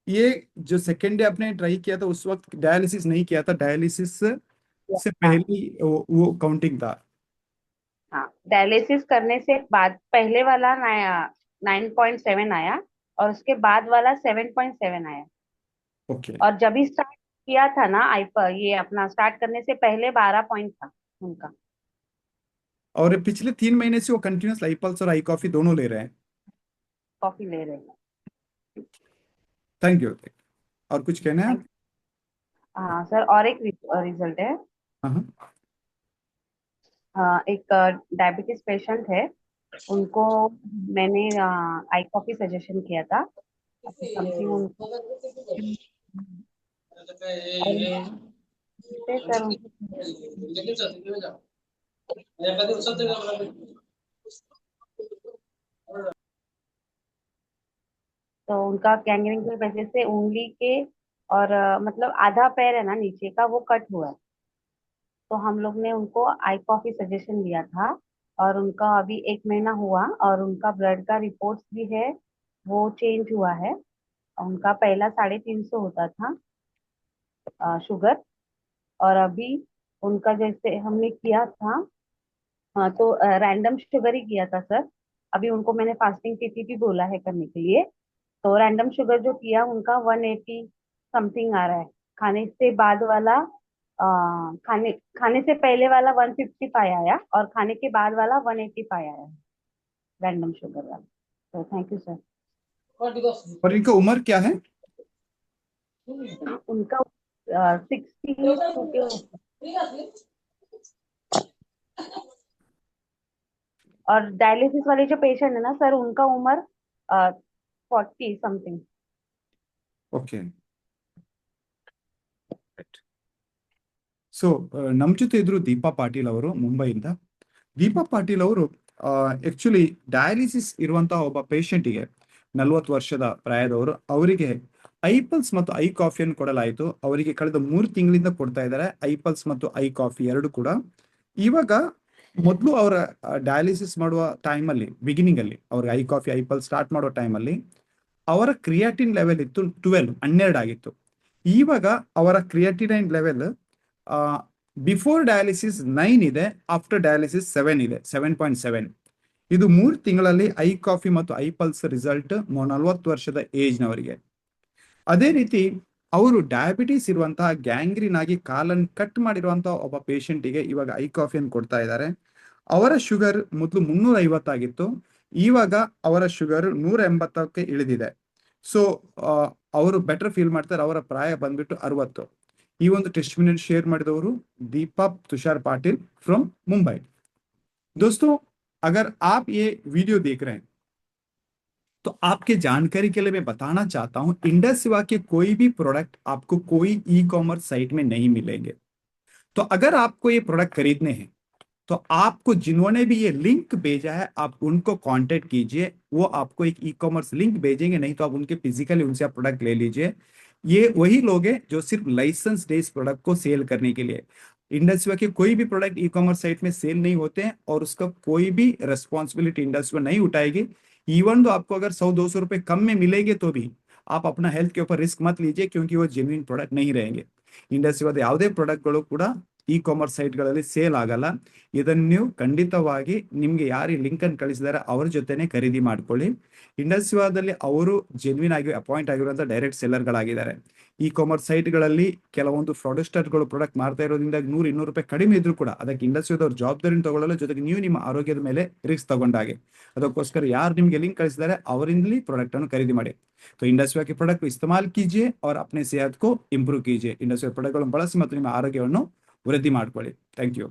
ये जो सेकेंड डे आपने ट्राई किया था उस वक्त डायलिसिस नहीं किया था, डायलिसिस से पहले वो काउंटिंग था. हाँ, डायलिसिस करने से बाद पहले वाला 9.7 आया और उसके बाद वाला 7.7 आया. ओके. और जब ही स्टार्ट किया था ना ये अपना स्टार्ट करने से पहले 12 पॉइंट था उनका. और पिछले 3 महीने से वो कंटिन्यूस आई पल्स और आई कॉफी दोनों ले रहे हैं. कॉफी ले रहे हैं. Thank you. और कुछ कहना है? हाँ सर, और एक रिजल्ट है. एक डायबिटीज पेशेंट है, उनको मैंने आई कॉफी सजेशन किया था. समथिंग तो उनका गैंग्रीन की वजह से उंगली के और मतलब आधा पैर है ना नीचे का वो कट हुआ है. तो हम लोग ने उनको आई कॉफी सजेशन दिया था और उनका अभी 1 महीना हुआ और उनका ब्लड का रिपोर्ट्स भी है, वो चेंज हुआ है. उनका पहला 350 होता था शुगर और अभी उनका जैसे हमने किया था तो रैंडम शुगर ही किया था सर. अभी उनको मैंने फास्टिंग टीटी बोला है करने के लिए. तो रैंडम शुगर जो किया उनका 180 समथिंग आ रहा है. खाने से बाद वाला खाने से पहले वाला 155 आया और खाने के बाद वाला 185 आया है रैंडम शुगर वाला. तो थैंक यू सर. और इनका उम्र क्या है? उनका 62 और डायलिसिस वाले जो पेशेंट है ना सर उनका उम्र 40 समथिंग. ಓಕೆ. ಸೊ ನಮ್ಮ ಜೊತೆ ಇದ್ರು ದೀಪಾ ಪಾಟೀಲ್ ಅವರು ಮುಂಬೈಯಿಂದ. ದೀಪಾ ಪಾಟೀಲ್ ಅವರು ಆಕ್ಚುಲಿ ಡಯಾಲಿಸಿಸ್ ಇರುವಂತಹ ಒಬ್ಬ ಪೇಷಂಟಿಗೆ 40 ವರ್ಷದ ಪ್ರಾಯದವರು, ಅವರಿಗೆ ಐಪಲ್ಸ್ ಮತ್ತು ಐ ಕಾಫಿಯನ್ನು ಕೊಡಲಾಯಿತು. ಅವರಿಗೆ ಕಳೆದ 3 ತಿಂಗಳಿಂದ ಕೊಡ್ತಾ ಇದ್ದಾರೆ ಐಪಲ್ಸ್ ಮತ್ತು ಐ ಕಾಫಿ ಎರಡು ಕೂಡ. ಇವಾಗ ಮೊದಲು ಅವರ ಡಯಾಲಿಸಿಸ್ ಮಾಡುವ ಟೈಮಲ್ಲಿ ಬಿಗಿನಿಂಗ್ ಅಲ್ಲಿ ಅವ್ರಿಗೆ ಐ ಕಾಫಿ ಐಪಲ್ಸ್ ಸ್ಟಾರ್ಟ್ ಮಾಡೋ ಟೈಮಲ್ಲಿ ಅವರ ಕ್ರಿಯಾಟಿನ್ ಲೆವೆಲ್ ಇತ್ತು 12 ಆಗಿತ್ತು. ಇವಾಗ ಅವರ ಕ್ರಿಯಾಟಿನೈನ್ ಲೆವೆಲ್ ಬಿಫೋರ್ ಡಯಾಲಿಸಿಸ್ 9 ಇದೆ, ಆಫ್ಟರ್ ಡಯಾಲಿಸಿಸ್ 7 ಇದೆ, 7.7. ಇದು 3 ತಿಂಗಳಲ್ಲಿ ಐ ಕಾಫಿ ಮತ್ತು ಐ ಪಲ್ಸ್ ರಿಸಲ್ಟ್ 40 ವರ್ಷದ ಏಜ್ನವರಿಗೆ. ಅದೇ ರೀತಿ ಅವರು ಡಯಾಬಿಟಿಸ್ ಇರುವಂತಹ ಗ್ಯಾಂಗ್ರೀನ್ ಆಗಿ ಕಾಲನ್ನು ಕಟ್ ಮಾಡಿರುವಂತಹ ಒಬ್ಬ ಪೇಷಂಟಿಗೆ ಇವಾಗ ಐ ಕಾಫಿಯನ್ನು ಕೊಡ್ತಾ ಇದ್ದಾರೆ. ಅವರ ಶುಗರ್ ಮೊದಲು 350 ಆಗಿತ್ತು, ಇವಾಗ ಅವರ ಶುಗರ್ 180ಕ್ಕೆ ಇಳಿದಿದೆ. ಸೊ ಅವರು ಬೆಟರ್ ಫೀಲ್ ಮಾಡ್ತಾರೆ. ಅವರ ಪ್ರಾಯ ಬಂದ್ಬಿಟ್ಟು 60. ಈ ಒಂದು ಟೆಸ್ಟಿಮೋನಿಯಲ್ ಶೇರ್ ಮಾಡಿದವರು दीपा तुषार पाटिल फ्रॉम मुंबई. दोस्तों, अगर आप ये वीडियो देख रहे हैं तो आपके जानकारी के लिए मैं बताना चाहता हूं, इंडस सिवा के कोई भी प्रोडक्ट आपको कोई ई कॉमर्स साइट में नहीं मिलेंगे. तो अगर आपको ये प्रोडक्ट खरीदने हैं तो आपको जिन्होंने भी ये लिंक भेजा है आप उनको कांटेक्ट कीजिए. वो आपको एक ई कॉमर्स लिंक भेजेंगे, नहीं तो आप उनके फिजिकली उनसे आप प्रोडक्ट ले लीजिए. ये वही लोग हैं जो सिर्फ लाइसेंस इस प्रोडक्ट को सेल करने के लिए। इंडस्ट्री के कोई भी प्रोडक्ट ई कॉमर्स साइट में सेल नहीं होते हैं और उसका कोई भी रेस्पॉन्सिबिलिटी इंडस्ट्री नहीं उठाएगी। इवन तो आपको अगर 100-200 रुपए कम में मिलेंगे तो भी आप अपना हेल्थ के ऊपर रिस्क मत लीजिए, क्योंकि वो जेन्युइन प्रोडक्ट नहीं रहेंगे। ಇಂಡಸ್ಟ್ರಿ ಯಾವುದೇ ಪ್ರಾಡಕ್ಟ್ಗಳು ಕೂಡ ಇ ಕಾಮರ್ಸ್ ಸೈಟ್ಗಳಲ್ಲಿ ಸೇಲ್ ಆಗಲ್ಲ। ಇದನ್ನು ನೀವು ಖಂಡಿತವಾಗಿ ನಿಮ್ಗೆ ಯಾರು ಲಿಂಕ್ ಅನ್ನು ಕಳಿಸಿದಾರೆ ಅವ್ರ ಜೊತೆನೆ ಖರೀದಿ ಮಾಡ್ಕೊಳ್ಳಿ। ಇಂಡಸ್ಟ್ರಿವಾದಲ್ಲಿ ಅವರು ಜೆನ್ವಿನ್ ಆಗಿ ಅಪಾಯಿಂಟ್ ಆಗಿರುವಂತ ಡೈರೆಕ್ಟ್ ಸೆಲ್ಲರ್ಗಳಾಗಿದ್ದಾರೆ। ಇ ಕಾಮರ್ಸ್ ಸೈಟ್ಗಳಲ್ಲಿ ಕೆಲವೊಂದು ಫ್ರಾಡಸ್ಟರ್ಗಳು ಪ್ರಾಡಕ್ಟ್ ಮಾಡ್ತಾ ಇರೋದ್ರಿಂದ 100-200 ರೂಪಾಯಿ ಕಡಿಮೆ ಇದ್ರೂ ಕೂಡ ಅದಕ್ಕೆ ಇಂಡಸ್ಟ್ರಿದವ್ರು ಜವಾಬ್ದಾರಿನ ತಗೊಳ್ಳಲ್ಲ, ಜೊತೆಗೆ ನೀವು ನಿಮ್ಮ ಆರೋಗ್ಯದ ಮೇಲೆ ರಿಸ್ಕ್ ತಗೊಂಡಾಗೆ। ಅದಕ್ಕೋಸ್ಕರ ಯಾರು ನಿಮ್ಗೆ ಲಿಂಕ್ ಕಳಿಸಿದ್ದಾರೆ ಅವರಿಂದಲೇ ಪ್ರಾಡಕ್ಟ್ ಅನ್ನು ಖರೀದಿ ಮಾಡಿ। तो इंडस्ट्री के प्रोडक्ट को इस्तेमाल कीजिए और अपने सेहत को इंप्रूव कीजिए। इंडस्ट्री प्रोडक्ट ಬಳಸಿ ಮತ್ತು ನಿಮ್ಮ ಆರೋಗ್ಯವನ್ನು ವೃದ್ಧಿ ಮಾಡ್ಕೊಳ್ಳಿ। Thank you.